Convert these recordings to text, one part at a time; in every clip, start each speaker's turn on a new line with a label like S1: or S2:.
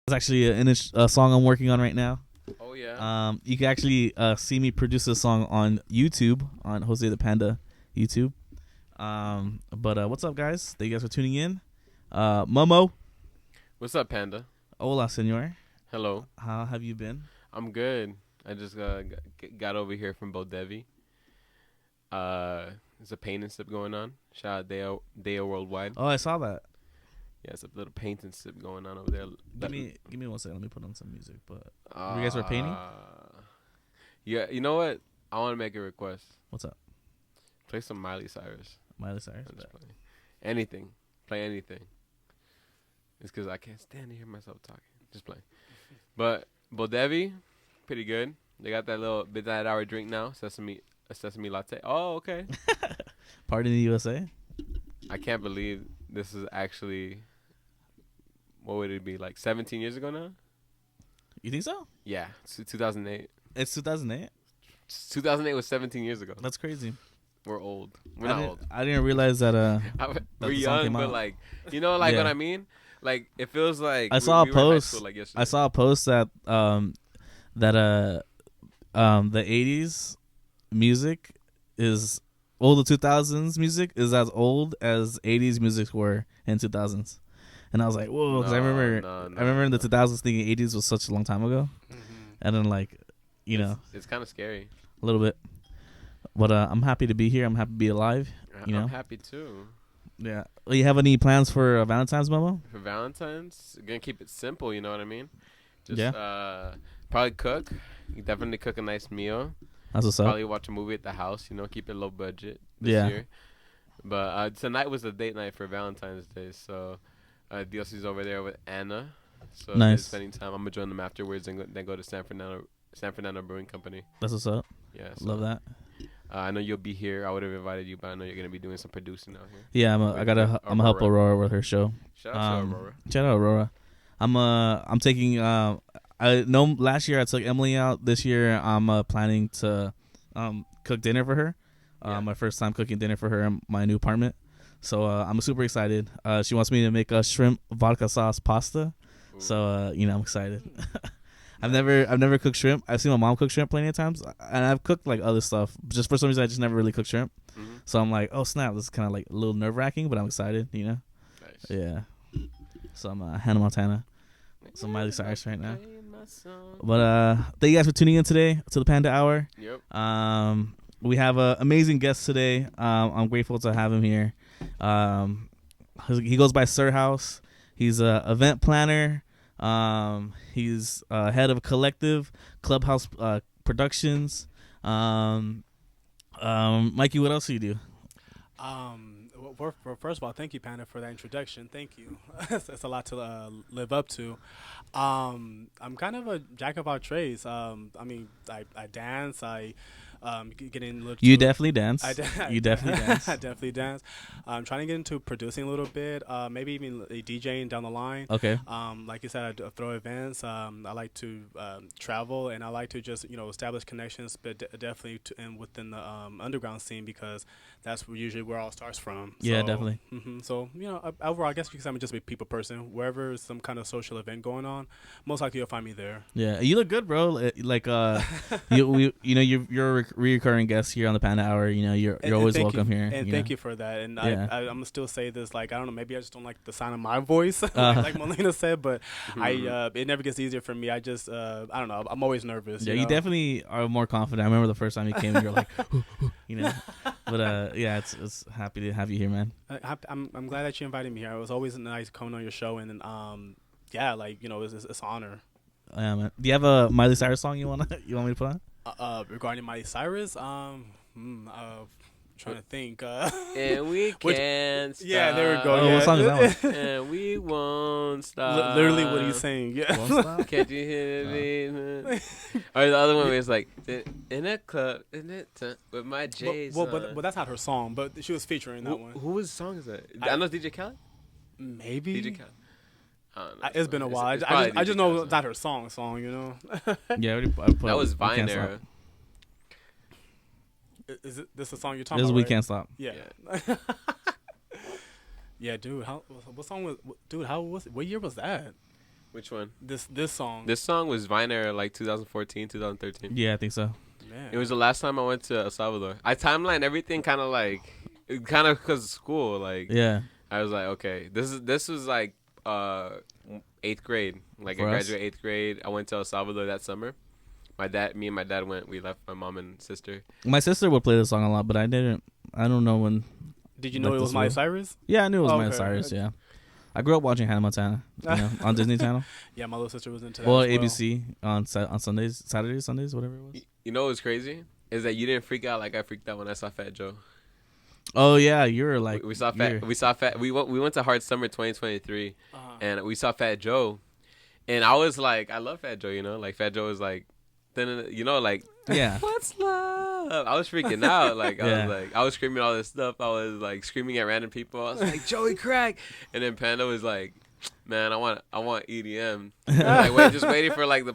S1: It's actually a song I'm working on right now.
S2: Oh yeah.
S1: You can actually see me produce this song on YouTube on Jose the Panda YouTube. But what's up, guys? Thank you guys for tuning in. Momo,
S2: What's up, Panda?
S1: hola, senor.
S2: Hello.
S1: How have you been?
S2: I'm good. I just got over here from Bodevi. There's a paint and sip going on. Shout out Deo Worldwide.
S1: Oh, I saw that.
S2: Yeah, it's a little paint and sip going on over there.
S1: Give me 1 second. Let me put on some music. But you guys were painting?
S2: Yeah, you know what? I want to make a request.
S1: What's up?
S2: Play some Miley Cyrus.
S1: Miley Cyrus.
S2: I'm just playing. Anything. Play anything. It's because I can't stand to hear myself talking. Just play. But Bodevi, pretty good. They got that little midnight hour drink now, a sesame latte. Oh, okay.
S1: Party in the USA.
S2: I can't believe this is actually, what would it be, like 17 years ago now?
S1: You think so?
S2: Yeah, it's 2008.
S1: It's 2008.
S2: 2008 was 17 years ago.
S1: That's crazy.
S2: We're old. We're not old.
S1: I didn't realize that.
S2: We're young, but like, you know, like what I mean. Like it feels like
S1: I saw a post.
S2: School, like, yesterday.
S1: I saw a post that the 80s music is the 2000s music is as old as 80s music were in 2000s, and I was like, whoa, because I remember in the 2000s thinking 80s was such a long time ago, and then like,
S2: it's kind of scary
S1: a little bit, but I'm happy to be here. I'm happy to be alive.
S2: I'm happy too.
S1: Yeah. Well, you have any plans for Valentine's, Momo?
S2: For Valentine's, gonna keep it simple. You know what I mean? Just probably cook. You definitely cook a nice meal.
S1: That's what's up.
S2: Probably watch a movie at the house. Keep it low budget this year. But tonight was the date night for Valentine's Day, so DLC's over there with Anna. So
S1: nice.
S2: They're spending time. I'm gonna join them afterwards and then go to San Fernando Brewing Company.
S1: That's what's up.
S2: Yeah, so,
S1: love that.
S2: I know you'll be here. I would have invited you, but I know you're gonna be doing some producing out here.
S1: Yeah, I'm gonna help Aurora with her show.
S2: Shout out to Aurora.
S1: Shout out Aurora. I'm taking I know last year I took Emily out. This year I'm planning to cook dinner for her. My first time cooking dinner for her in my new apartment. So I'm super excited. She wants me to make a shrimp vodka sauce pasta. Ooh. So I'm excited. I've never cooked shrimp. I've seen my mom cook shrimp plenty of times, and I've cooked like other stuff. Just for some reason, I just never really cooked shrimp. Mm-hmm. So I'm like, oh snap, this is kind of like a little nerve wracking, but I'm excited. Nice. Yeah. So I'm Hannah Montana, some Miley Cyrus right now. But thank you guys for tuning in today to the Panda Hour.
S2: Yep.
S1: We have an amazing guest today. I'm grateful to have him here. He goes by Sir House. He's an event planner. He's head of a collective, Klub Howz Productions. Mikey, what else do you do?
S3: Well, first of all, thank you, Panda, for that introduction. Thank you. It's a lot to live up to. I'm kind of a jack of all trades. I dance. I get in.
S1: You definitely dance.
S3: You definitely dance. I definitely dance. I'm trying to get into producing a little bit. Maybe even DJing down the line.
S1: Okay.
S3: Like you said, I throw events. I like to travel, and I like to just establish connections, but definitely within the underground scene, because that's usually where all starts from.
S1: Yeah, definitely.
S3: So overall, I guess you can say I'm just a people person. Wherever there's some kind of social event going on, most likely you'll find me there.
S1: Yeah, you look good, bro. Like you're a recurring guest here on the Panda Hour. You're always welcome here.
S3: And thank you for that. And I'm gonna still say this. Like, I don't know, maybe I just don't like the sound of my voice, like Melina said. But it never gets easier for me. I just I don't know. I'm always nervous.
S1: Yeah, you definitely are more confident. I remember the first time you came, you were like, But yeah, it's happy to have you here, man.
S3: I'm glad that you invited me here. It was always nice coming on your show, and it's an honor.
S1: Yeah, man. Do you have a Miley Cyrus song you want me to put on?
S3: Regarding Miley Cyrus, trying to think.
S2: And we can't stop.
S3: Yeah, there we go.
S1: Oh,
S3: yeah.
S1: What song is that one?
S2: And we won't stop.
S3: Literally, what are you saying? Yeah.
S1: Won't stop?
S2: Can't you hear me? Or the other one where it's like, in a club, with my J's.
S3: But that's not her song. But she was featuring that one.
S2: Whose song is that? I know it's DJ Khaled.
S3: Maybe.
S2: DJ Khaled.
S3: It's been a while. I just know it's not her song.
S1: Yeah,
S2: that was Vine era.
S3: Is this a song you're talking
S1: This is
S3: about?
S1: We
S3: right?
S1: Can't Stop.
S3: Yeah. Yeah, dude. What song was? Dude, how was? What year was that?
S2: Which one?
S3: This song.
S2: This song was Vine era, like 2014, 2013.
S1: Yeah, I think so.
S3: Man.
S2: It was the last time I went to El Salvador. I timeline everything kind of because of school. Like,
S1: Yeah.
S2: I was like, okay, this was like 8th grade. Like,
S1: For
S2: I
S1: us?
S2: graduated 8th grade. I went to El Salvador that summer. Me and my dad went. We left my mom and sister.
S1: My sister would play the song a lot, but I didn't. I don't know when.
S3: Did you know
S1: like
S3: it was
S1: this
S3: Miley
S1: will.
S3: Cyrus?
S1: Yeah, I knew it was
S3: Oh,
S1: Miley
S3: okay.
S1: Cyrus. Yeah, I grew up watching Hannah Montana, on Disney Channel.
S3: Yeah, my little sister was into that.
S1: Well,
S3: as well.
S1: ABC on Sundays, Saturdays, Sundays, whatever it was.
S2: You know what's crazy is that you didn't freak out like I freaked out when I saw Fat Joe.
S1: Oh yeah, you were like
S2: We saw Fat. We went to Hard Summer 2023, and we saw Fat Joe, and I was like, I love Fat Joe. You know, like Fat Joe was like, then like.
S1: Yeah.
S2: What's love? I was freaking out. Like I was screaming all this stuff. I was like screaming at random people. I was like, Joey Crack, and then Panda was like, man, I want EDM. Like just waiting for like the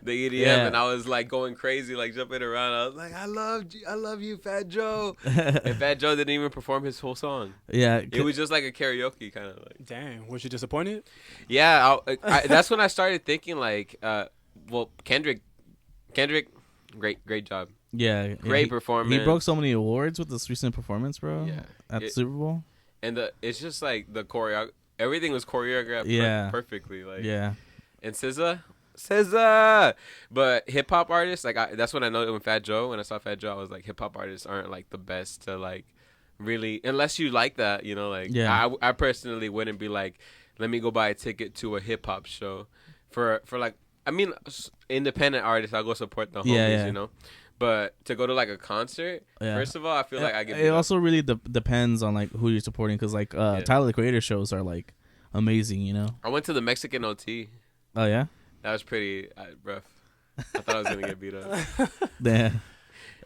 S2: EDM,
S1: Yeah.
S2: and I was like going crazy, like jumping around. I was like, I love you, Fat Joe. And Fat Joe didn't even perform his whole song.
S1: Yeah,
S2: It was just like a karaoke kind of like.
S3: Dang, was you disappointed?
S2: Yeah, that's when I started thinking like, well, Kendrick, great job.
S1: yeah,
S2: Great
S1: he,
S2: performance.
S1: He broke so many awards with this recent performance, bro.
S2: Yeah.
S1: At the Super Bowl.
S2: And it's just like the everything was choreographed perfectly. Like,
S1: Yeah.
S2: And SZA. But hip hop artists, like that's when I know when I saw Fat Joe, I was like, hip hop artists aren't like the best to like really, unless you like that, you know, like I personally wouldn't be like, let me go buy a ticket to a hip hop show for like, I mean, independent artists, I'll go support the homies, you know. But to go to like a concert, first of all, I feel like I get.
S1: It also really depends on like who you're supporting, because like Tyler the Creator shows are like amazing, you know.
S2: I went to the Mexican OT.
S1: Oh yeah.
S2: That was pretty rough. I thought I was gonna get beat up.
S1: Yeah.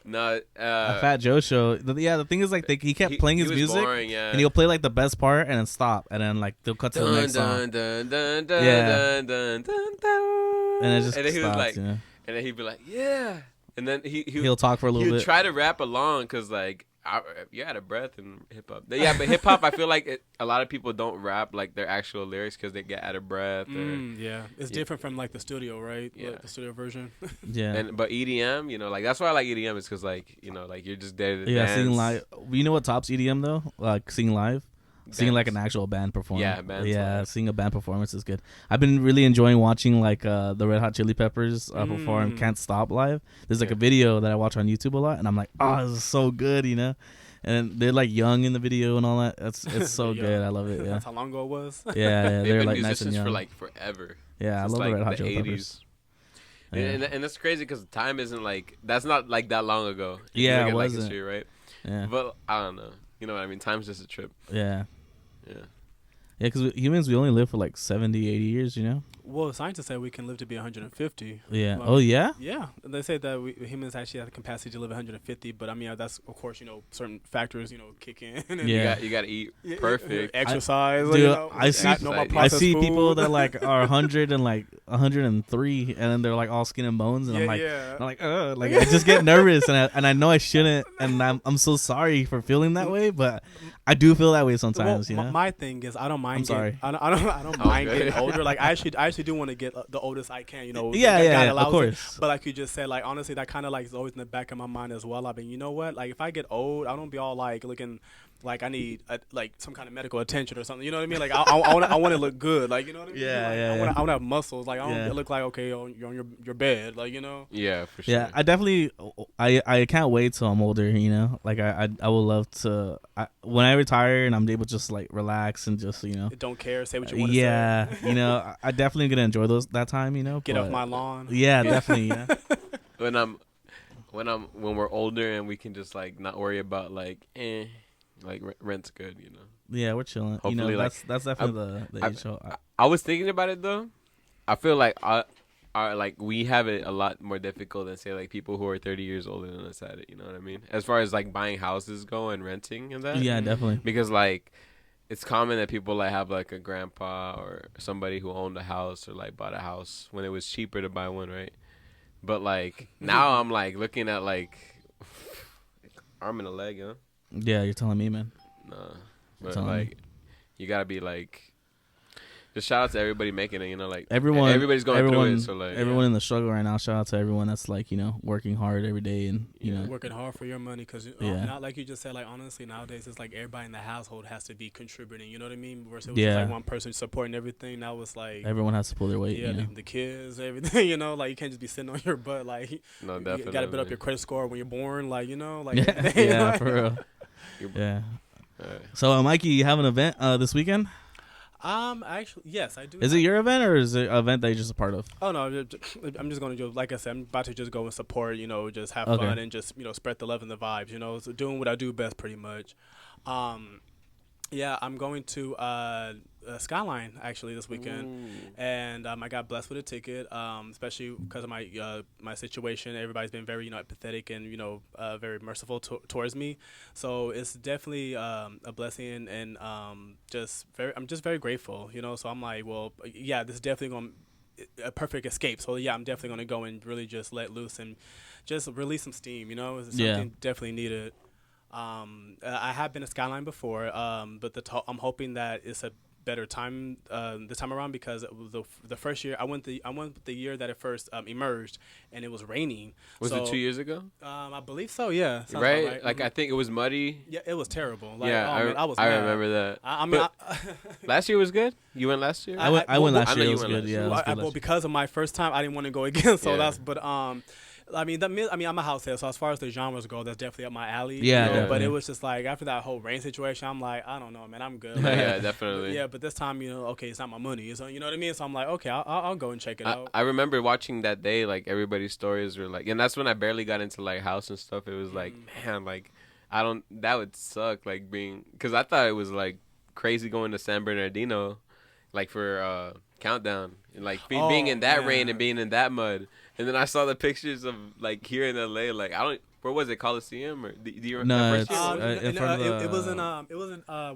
S2: No,
S1: a Fat Joe show. The thing is like he kept playing his music,
S2: boring,
S1: and he'll play like the best part and then stop, and then like they'll cut to the next song. And it just
S2: he
S1: stops,
S2: was like,
S1: you know?
S2: and then he'd be like, yeah, and then
S1: he'll talk for a little bit.
S2: He'd try to rap along because like you're out of breath in hip hop. Yeah, but hip hop, I feel like a lot of people don't rap like their actual lyrics because they get out of breath.
S3: It's different from like the studio, right?
S2: Yeah,
S3: the studio version.
S1: Yeah.
S2: But EDM, you know, like that's why I like EDM is because like you know, like you're just there to dance.
S1: Singing live. You know what tops EDM though? Like singing live. Seeing like an actual band perform. Seeing a band performance is good. I've been really enjoying watching like the Red Hot Chili Peppers perform "Can't Stop" live. There's like a video that I watch on YouTube a lot, and I'm like, oh, this is so good, you know. And they're like young in the video and all that. It's so good. I love it. Yeah.
S3: That's how long ago it was.
S1: Yeah,
S2: they're
S1: like nice and young
S2: for like forever.
S1: Yeah, I love the Red Hot Chili Peppers.
S2: Yeah. And that's crazy because time isn't like that's not like that long ago.
S1: Yeah, it
S2: wasn't.
S1: wasn't.
S2: History, right?
S1: Yeah.
S2: But I don't know. You know what I mean? Time's just a trip.
S1: Yeah.
S2: Yeah.
S1: Yeah, because humans, we only live for like 70, 80 years, you know?
S3: Well, scientists say we can live to be 150.
S1: Yeah. Oh, yeah?
S3: Yeah. They say that humans actually have the capacity to live 150, but I mean, that's, of course, you know, certain factors, you know, kick in. And
S2: you got to eat perfect.
S3: Exercise.
S1: Dude,
S3: you know,
S1: I see people that like are 100 and like 103, and then they're like all skin and bones, and I'm like, I just get nervous, and I know I shouldn't, and I'm so sorry for feeling that way, but I do feel that way sometimes, you know?
S3: My thing is, I don't mind.
S1: I'm sorry.
S3: I don't mind getting older. Like I actually do want to get the oldest I can. You know.
S1: Yeah, of course.
S3: But like you just said, like honestly, that kind of like is always in the back of my mind as well. I mean, you know what? Like if I get old, I don't be all like looking like I need like some kind of medical attention or something. You know what I mean? Like I want to look good. Like you know what I mean?
S1: Yeah,
S3: I want to have muscles. Like I don't look like okay you're on your bed. Like you know.
S2: Yeah, for sure.
S1: Yeah, I definitely I can't wait till I'm older. You know, like I would love to when I retire and I'm able to just like relax and just
S3: don't care, say what you want to
S1: say. You know, I definitely gonna enjoy that time. You know,
S3: get off my lawn.
S1: Yeah, definitely. Yeah.
S2: When we're older and we can just like not worry about like rent's good, you know.
S1: Yeah, we're chilling.
S2: Hopefully,
S1: you know,
S2: like,
S1: that's definitely the age.
S2: I was thinking about it though. I feel like like we have it a lot more difficult than say like people who are 30 years older than us at it. You know what I mean? As far as like buying houses go and renting and that.
S1: Yeah, definitely.
S2: Because like it's common that people like have like a grandpa or somebody who owned a house or like bought a house when it was cheaper to buy one, right? But like now I'm like looking at like arm and a leg, you know?
S1: Yeah, you're telling me, man.
S2: Nah, but like you gotta be like Just shout out to everybody making it. You know, like
S1: everybody's
S2: going through it. So like
S1: everyone in the struggle right now. Shout out to everyone that's like working hard every day and you know
S3: working hard for your money because not like you just said. Like honestly, nowadays it's like everybody in the household has to be contributing. You know what I mean? Versus it was just like one person supporting everything. Now it's like
S1: everyone has to pull their weight.
S3: Yeah, the kids, everything. You know, like you can't just be sitting on your butt. Like
S2: no, definitely.
S3: You got to build up your credit score when you're born. Like like
S1: yeah, for real. Yeah. So Mikey, you have an event this weekend?
S3: Actually, yes, I do.
S1: Is it your event or is it an event that you're just a part of?
S3: Oh no, I'm just going to like I said, I'm about to just go and support. You know, just have fun and just spread the love and the vibes. You know, so doing what I do best, pretty much. Yeah, I'm going to Skyline actually this weekend, and I got blessed with a ticket, especially because of my situation. Everybody's been very empathetic and very merciful towards me, so it's definitely a blessing and I'm just very grateful. So I'm like, well, yeah, this is definitely going a perfect escape. So yeah, I'm definitely going to go and really just let loose and just release some steam. It's something definitely needed. I have been to Skyline before, but I'm hoping that it's a better time this time around because the first year I went the year that it first emerged and it was raining.
S2: Was it 2 years ago?
S3: I believe so. Yeah.
S2: Right. Like I think it was muddy.
S3: Yeah, it was terrible. Like,
S2: yeah, I remember that.
S3: I mean,
S2: last year was good. You went last year?
S1: I went last year. It was good. Yeah.
S3: Well, because of my first time, I didn't want to go again. So I mean, I'm a house head, so as far as the genres go, that's definitely up my alley.
S1: Yeah,
S3: but it was just like after that whole rain situation, I'm like, I don't know, man, I'm good. Like,
S2: yeah, definitely.
S3: Yeah, but this time, okay, it's not my money, so you know what I mean. So I'm like, okay, I'll go and check it out.
S2: I remember watching that day, like everybody's stories were like, and that's when I barely got into like house and stuff. It was like, man, like that would suck, like because I thought it was like crazy going to San Bernardino, like for countdown, and like being in that rain and being in that mud. And then I saw the pictures of like here in LA, like where was it, Coliseum or do you remember?
S1: No,
S3: it wasn't.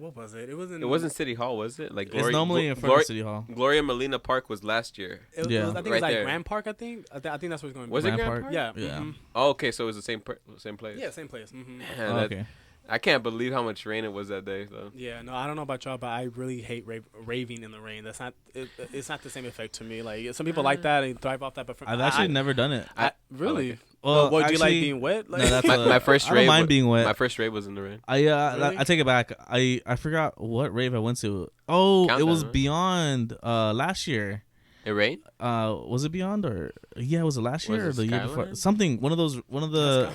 S3: What was it?
S2: It wasn't City Hall, was it? Like
S1: it's normally in front of City Hall.
S2: Gloria Molina Park was last year.
S3: I think it was like Grand Park. I think that's where it's going to be.
S2: Was it Grand Park?
S3: Yeah.
S2: Mm-hmm. Oh, okay, so it was the same place.
S3: Yeah, same place. Mm-hmm.
S2: Man, okay. I can't believe how much rain it was that day, though.
S3: Yeah, no, I don't know about y'all, but I really hate raving in the rain. That's not. It's not the same effect to me. Like some people like that and thrive off that, but
S1: I've actually never done it.
S3: Really?
S2: Like it.
S1: Well,
S3: do you like being wet? Like,
S1: no, that's
S2: my first rave.
S1: I don't mind being wet.
S2: My first rave was in the rain.
S1: Really?
S3: I
S1: take it back. I forgot what rave I went to. Oh,
S2: Countdown,
S1: it was
S2: right?
S1: Beyond last year.
S2: It rained?
S1: Was it Beyond or was it last year or the year before? Something. One of the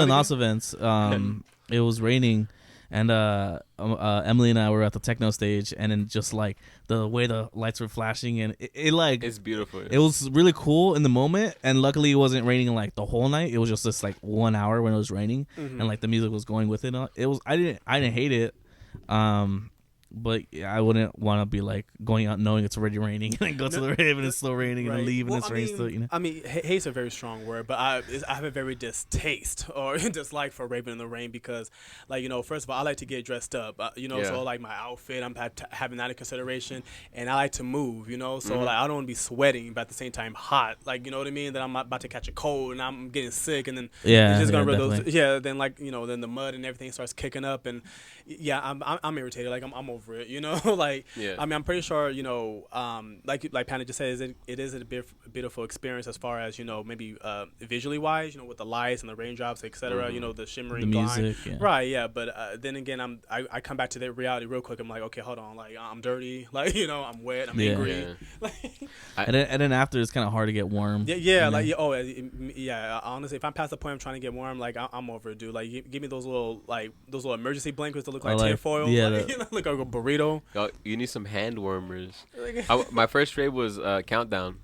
S1: NOS events. It was raining, and Emily and I were at the techno stage, and then just like the way the lights were flashing, and it like
S2: it's beautiful.
S1: It was really cool in the moment, and luckily it wasn't raining like the whole night. It was just this like 1 hour when it was raining, and like the music was going with it. It was I didn't hate it. But I wouldn't want to be like going out knowing it's already raining and then go to the rave and it's still raining and then leave and it's raining still.
S3: I mean, hate's a very strong word, but I have a very distaste or dislike for raving in the rain because, like, first of all, I like to get dressed up. So like my outfit, I'm having that in consideration, and I like to move. So like I don't want to be sweating, but at the same time hot. Like you know what I mean? That I'm about to catch a cold and I'm getting sick, and then it's just gonna those. Yeah, then like then the mud and everything starts kicking up, and I'm irritated. Like I'm over it, like I mean I'm pretty sure like Panda just said, it is a beautiful experience as far as maybe visually wise, with the lights and the raindrops, etc. The shimmering
S1: the music,
S3: right, but then again I come back to that reality real quick. I'm like, okay, hold on, like I'm dirty, like I'm wet, I'm angry.
S1: And then after it's kind of hard to get warm.
S3: Honestly, if I'm past the point I'm trying to get warm, like I'm over it, dude. Like give me those little emergency blankets that look like tinfoil, like a burrito.
S2: Oh, you need some hand warmers. My first rave was Countdown.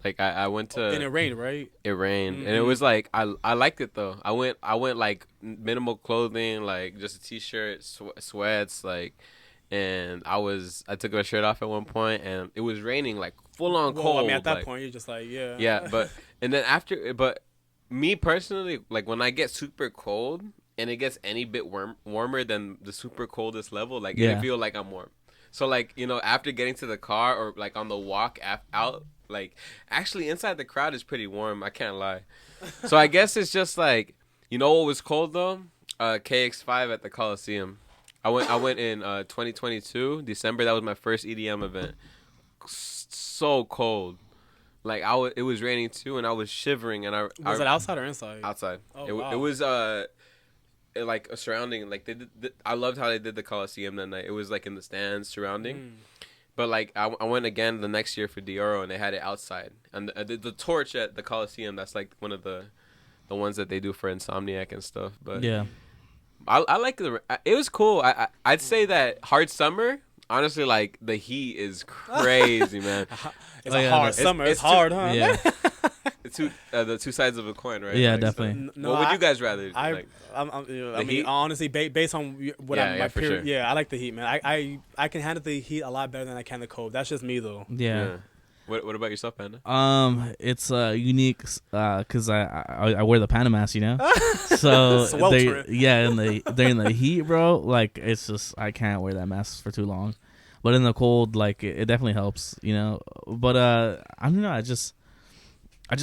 S2: Like I went to,
S3: and it rained, right?
S2: It rained, and it was like I liked it though. I went like minimal clothing, like just a t-shirt, sweats, like, and I took my shirt off at one point, and it was raining like full on cold.
S3: I mean, at that point, you're just like,
S2: yeah. And then but me personally, like when I get super cold and it gets any bit warmer than the super coldest level, like it feel like I'm warm. So like after getting to the car or like on the walk out, like actually inside the crowd is pretty warm. I can't lie. So I guess it's just like what was cold though? KX5 at the Coliseum. I went in 2022 December. That was my first EDM event. So cold. Like it was raining too, and I was shivering. And
S3: Was it outside or inside?
S2: Outside.
S3: Oh, wow.
S2: It was like a surrounding. Like they did. I loved how they did the Coliseum that night. It was like in the stands surrounding. But like I went again the next year for Dioro, and they had it outside. And the torch at the Coliseum. That's like one of the ones that they do for Insomniac and stuff. But
S1: Yeah.
S2: I like it was cool. I'd say that Hard Summer. Honestly, like the heat is crazy, man.
S3: It's a hard summer. It's hard, huh?
S1: Yeah.
S2: The two sides of a coin, right?
S1: Yeah,
S2: like,
S1: definitely.
S2: So, what would you guys rather?
S3: I mean,
S2: heat?
S3: honestly, based on what my
S2: for
S3: period,
S2: sure.
S3: yeah, I like the heat, man. I can handle the heat a lot better than I can the cold. That's just me, though.
S1: Yeah.
S2: What about yourself, Panda?
S1: It's unique because I wear the Panda mask, you know. So
S3: Sweltering.
S1: during the heat, bro, like it's just I can't wear that mask for too long. But in the cold, like it definitely helps, you know. But I don't know. I just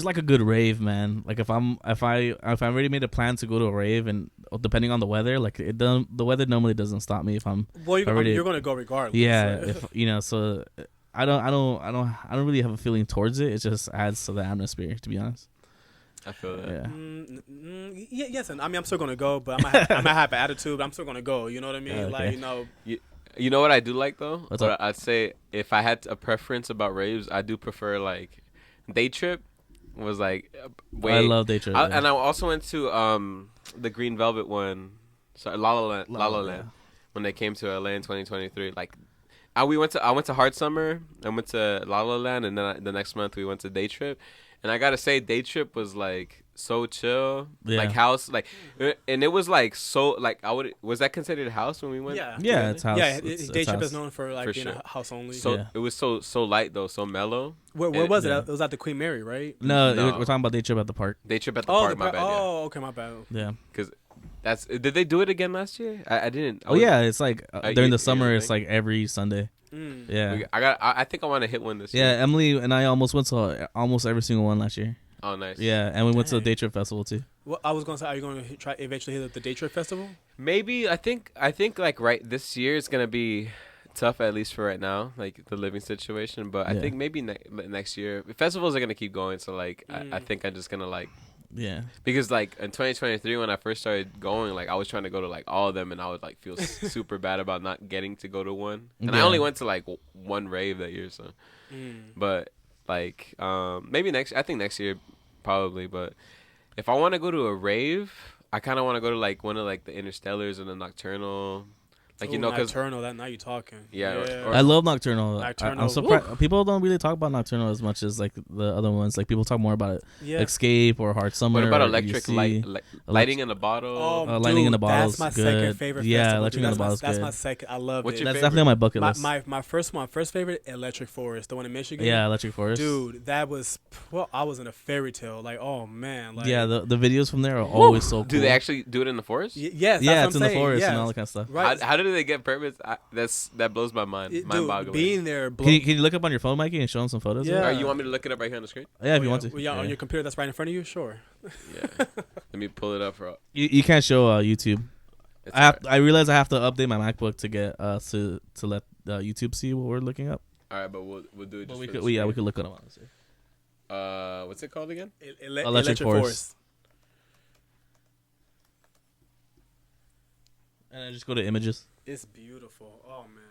S1: like a good rave, man. Like if I already made a plan to go to a rave, and depending on the weather, like the weather normally doesn't stop me if I'm.
S3: Well, you're gonna go regardless.
S1: Yeah, if you know, so I don't really have a feeling towards it. It just adds to the atmosphere, to be honest.
S2: I feel that.
S1: Yeah.
S3: Yes, and I mean I'm still gonna go, but I might have an attitude. But I'm still gonna go. You know what I mean?
S1: Okay.
S3: Like, you know.
S2: You know what I do like though?
S1: What's
S2: But
S1: up?
S2: I'd say if I had a preference about raves, I do prefer like Day Trip was like way.
S1: I love Day Trip.
S2: And I also went to the Green Velvet one, sorry, La La Land when they came to LA in 2023. Like I went to Hard Summer, I went to La La Land, and then the next month we went to Day Trip. And I gotta say, Day Trip was like so chill, like house, like, and it was like so like was that considered house when we went?
S1: Yeah, it's house.
S3: Yeah,
S1: It's
S3: Day Trip
S1: house.
S3: is known for like
S2: For
S3: being
S2: sure.
S3: a house only.
S2: So it was so light though, so mellow.
S3: Where was it? It was at the Queen Mary, right?
S1: No,
S2: No.
S1: we're talking about Day Trip at the park.
S2: Day Trip at the park. My bad.
S3: Oh, okay, my bad.
S1: Yeah.
S2: Because that's did they do it again last year? I didn't.
S1: Yeah, it's like during the
S2: you
S1: summer, it's
S2: think?
S1: like every Sunday. Yeah.
S2: I think I want to hit one this year.
S1: Yeah, Emily and I almost went to almost every single one last year.
S2: Oh, nice.
S1: Yeah, and we went to the
S3: Dang.
S1: Day Trip Festival too.
S3: Well, I was gonna say, are you gonna try eventually hit the Day Trip Festival?
S2: Maybe I think like right this year it's gonna be tough, at least for right now, like the living situation. But I think maybe next year festivals are gonna keep going. So like I think I'm just gonna like because like in 2023 when I first started going, like I was trying to go to like all of them, and I would like feel super bad about not getting to go to one. And I only went to like one rave that year, so. But like maybe I think next year probably. But if I want to go to a rave, I kind of want to go to like one of like the Interstellars and the Nocturnal. Like, you know, because
S3: Nocturnal, that now you're talking.
S2: Yeah.
S1: I love Nocturnal.
S3: Nocturnal,
S1: I'm surprised people don't really talk about Nocturnal as much as like the other ones. Like people talk more about it, Escape or Hard Summer.
S2: What about
S1: or
S2: Electric Lighting in a Bottle?
S1: Lighting in the Bottle.
S3: That's my second favorite.
S1: Yeah,
S3: festival,
S1: Electric in the Bottle.
S3: That's my second. I love
S2: What's
S3: it.
S2: your
S1: That's
S2: favorite?
S1: definitely on my bucket list.
S3: My first favorite, Electric Forest, the one in Michigan.
S1: Yeah, Electric Forest.
S3: Dude, that was I was in a fairy tale. Like, oh man. Like,
S1: yeah, the videos from there are always so cool.
S2: Do they actually do it in the forest?
S3: Yes.
S1: Yeah,
S3: that's
S1: it's
S3: what
S1: in
S3: I'm
S1: the forest
S3: saying.
S1: and all that kind of stuff.
S3: Right.
S2: How do they get permits? That blows my mind. Mind-boggling.
S3: Being there.
S1: Can you look up on your phone, Mikey, and show them some photos?
S3: Yeah.
S1: of it?
S2: Or you want me to look it up right here on the screen?
S1: Yeah, if you want to.
S3: Yeah, on your computer that's right in front of you. Sure.
S2: Yeah. Let me pull it up for.
S1: You can't show YouTube.
S2: It's
S1: I realize I have to update my MacBook to get to let YouTube see what we're looking up.
S2: All right, but we'll do it.
S1: But
S2: Just
S1: we
S2: for
S1: could
S2: the
S1: we could look it up. Honestly.
S2: screen. What's it called again?
S1: Electric Forest. And I just go to images.
S3: It's beautiful. Oh man.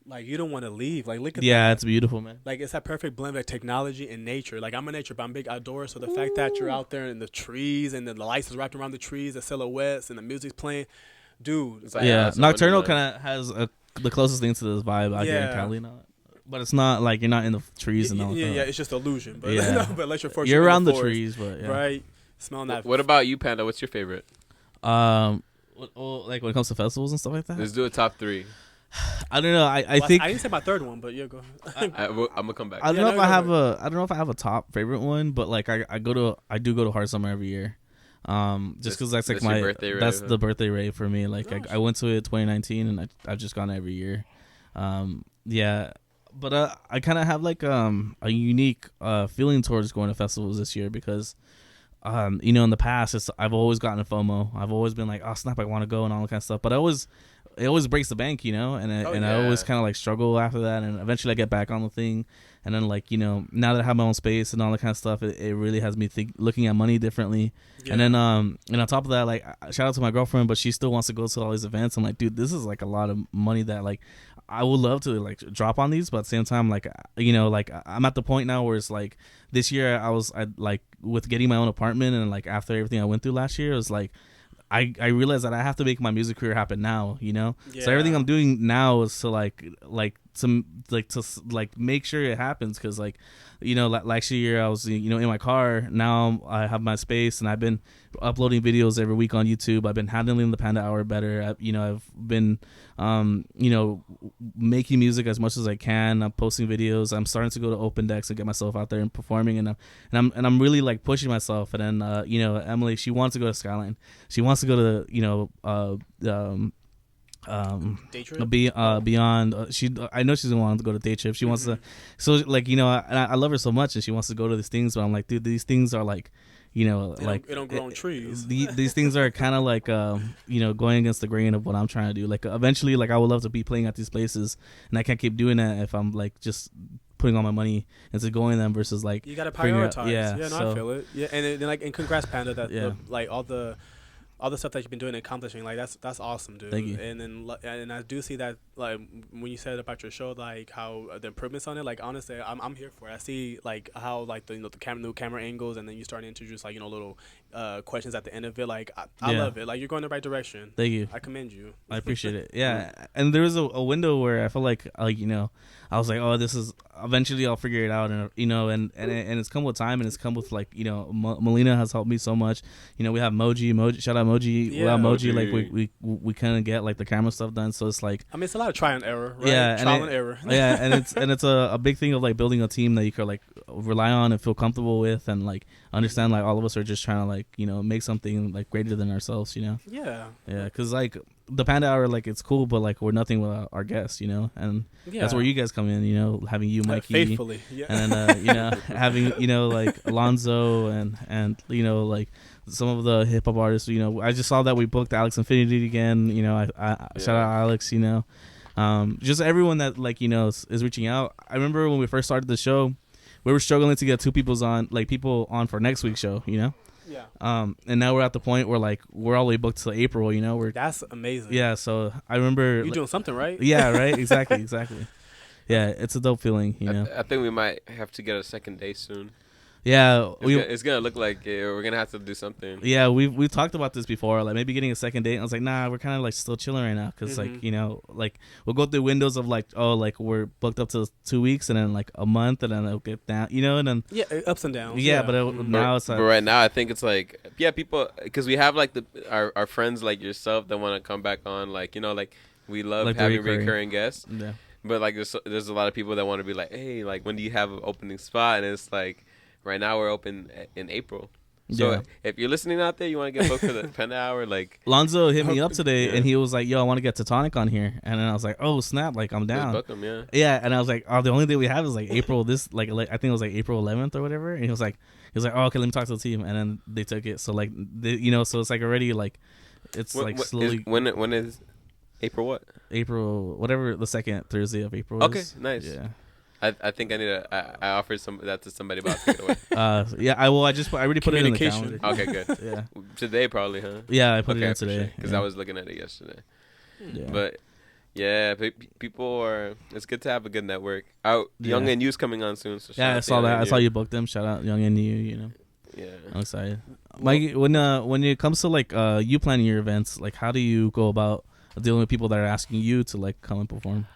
S3: Like, you don't want to leave. Like, look at
S1: Yeah,
S3: that.
S1: it's beautiful, man.
S3: Like, it's that perfect blend of technology and nature. Like, I'm a nature, but I'm big outdoors. So the fact that you're out there in the trees and then the lights is wrapped around the trees, the silhouettes, and the music's playing, dude.
S2: It's like,
S1: Yeah,
S2: it's
S1: Nocturnal
S2: Wonderland.
S1: kind of has the closest thing to this vibe out here in Cali now. But it's not like you're not in the trees and all that.
S3: Yeah, it's just illusion. But
S1: Yeah.
S3: but Electric Forest,
S1: You're
S3: in
S1: around the
S3: forest,
S1: trees, but yeah.
S3: right? Smelling that.
S2: What about you, Panda? What's your favorite?
S1: Like when it comes to festivals and stuff like that.
S2: Let's do a top 3.
S1: I don't know. I
S3: Well,
S1: think
S3: I didn't say my third one, but yeah, go ahead.
S2: I'm gonna come back.
S1: I don't
S3: Yeah,
S1: know
S3: no,
S1: if I
S3: go
S1: have I don't know if I have a top favorite one, but like I do go to Hard Summer every year. Just because that's like
S2: your
S1: my
S2: birthday rave,
S1: that's
S2: huh?
S1: the birthday rave for me. Like
S3: Oh,
S1: I went to it 2019 and I've just gone every year. Yeah, but I kind of have like a unique feeling towards going to festivals this year because you know, in the past, I've always gotten a FOMO. I've always been like, oh snap, I want to go and all that kind of stuff. But it always breaks the bank, you know, and I always kind of like struggle after that, and eventually I get back on the thing, and then like, you know, now that I have my own space and all that kind of stuff, it really has me looking at money differently. Yeah. And then and on top of that, like, shout out to my girlfriend, but she still wants to go to all these events. I'm like, dude, this is like a lot of money that like I would love to like drop on these, but at the same time, like, you know, like I'm at the point now where it's like this year I like with getting my own apartment, and like after everything I went through last year, it was like I realized that I have to make my music career happen now, you know. Yeah. So everything I'm doing now is to make sure it happens, because like, you know, last year I was, you know, in my car. Now I have my space, and I've been uploading videos every week on YouTube. I've been handling the Panda Hour better. I've been you know, making music as much as I can. I'm posting videos. I'm starting to go to open decks and get myself out there and performing, and I'm really like pushing myself. And then you know, Emily, she wants to go to Skyline. She wants to go to, you know, day trip? Beyond. I know she's gonna want to go to day trip. She wants to, so like, you know, I love her so much, and she wants to go to these things. But I'm like, dude, these things are like, you know,
S3: it don't grow on trees.
S1: These things are kind of like, you know, going against the grain of what I'm trying to do. Like eventually, like I would love to be playing at these places, and I can't keep doing that if I'm like just putting all my money into going them versus like,
S3: you gotta prioritize. I feel it. Yeah, and like, and congrats, Panda, that like all the stuff that you've been doing and accomplishing, like that's awesome, dude.
S1: Thank you.
S3: And I do see that, like, when you said about your show, like how the improvements on it, like honestly, I'm here for it. I see like how like the, you know, the new camera angles, and then you start to introduce like, you know, little questions at the end of it. Like I love it. Like you're going the right direction.
S1: Thank you.
S3: I commend you.
S1: I appreciate it. Yeah, and there was a window where I felt like, you know, I was like, oh, this is eventually I'll figure it out, and you know, and it's come with time, and it's come with like, you know, Melina has helped me so much. You know, we have Moji, shout out Moji.
S3: Yeah,
S1: without Moji, like we kind of get like the camera stuff done. So it's like,
S3: I mean, it's a lot of trial and error, right?
S1: Yeah,
S3: trial and error.
S1: Yeah, and it's a big thing of like building a team that you could like rely on and feel comfortable with, and like understand like all of us are just trying to like, you know, make something like greater than ourselves, you know.
S3: Yeah.
S1: Yeah, because like the Panda Hour, like it's cool, but like we're nothing without our guests, you know, and that's where you guys come in, you know, having you, Mikey,
S3: faithfully,
S1: and then you know, having, you know, like Alonzo and you know, like some of the hip hop artists. You know, I just saw that we booked Alex Infinity again. You know, I shout out Alex. You know, just everyone that like, you know, is reaching out. I remember when we first started the show, we were struggling to get people on for next week's show. You know.
S3: Yeah.
S1: And now we're at the point where like we're all the way booked till April. You know,
S3: that's amazing.
S1: Yeah. So I remember
S3: you're doing something right.
S1: Yeah. Right. Exactly. Yeah, it's a dope feeling. You know.
S2: I think we might have to get a second day soon.
S1: Yeah,
S2: it's gonna look like we're gonna have to do something.
S1: Yeah, we've talked about this before, like maybe getting a second date. I was like, nah, we're kind of like still chilling right now, because like, you know, like we'll go through windows of like, oh, like we're booked up to 2 weeks, and then like a month, and then it'll get down, you know, and then
S3: ups and downs.
S1: Yeah, but now it's like,
S2: but right now I think it's like, yeah, people, because we have like our friends like yourself that want to come back on, like, you know, like we love like having recurring guests.
S1: Yeah.
S2: But like there's a lot of people that want to be like, hey, like when do you have an opening spot? And it's like, right now we're open in April. So if you're listening out there, you want to get booked for the Panda Hour, like
S1: Lonzo hit me up today, and he was like, yo, I want to get Tectonic on here. And then I was like, oh snap, like I'm down.
S2: Just book him,
S1: yeah, and I was like, oh, the only day we have is like April this, like I think it was like April 11th or whatever. And he was like, oh, okay, let me talk to the team. And then they took it. So like you know, so it's like already like it's like slowly.
S2: When is April what?
S1: April whatever, the second Thursday of April.
S2: Okay,
S1: is.
S2: nice.
S1: Yeah.
S2: I think I need I offered that to somebody about to take it away.
S1: Yeah, I already put it in the calendar.
S2: Okay, good.
S1: Yeah.
S2: Today probably, huh?
S1: Yeah, I put it in today.
S2: Because I was looking at it yesterday.
S1: Yeah.
S2: But yeah, people are. It's good to have a good network. Young and You's coming on soon. So
S1: yeah, I saw that. I saw you booked them. Shout out Young and You. You know.
S2: Yeah.
S1: I'm excited. Mike, when it comes to like you planning your events, like how do you go about dealing with people that are asking you to like come and perform?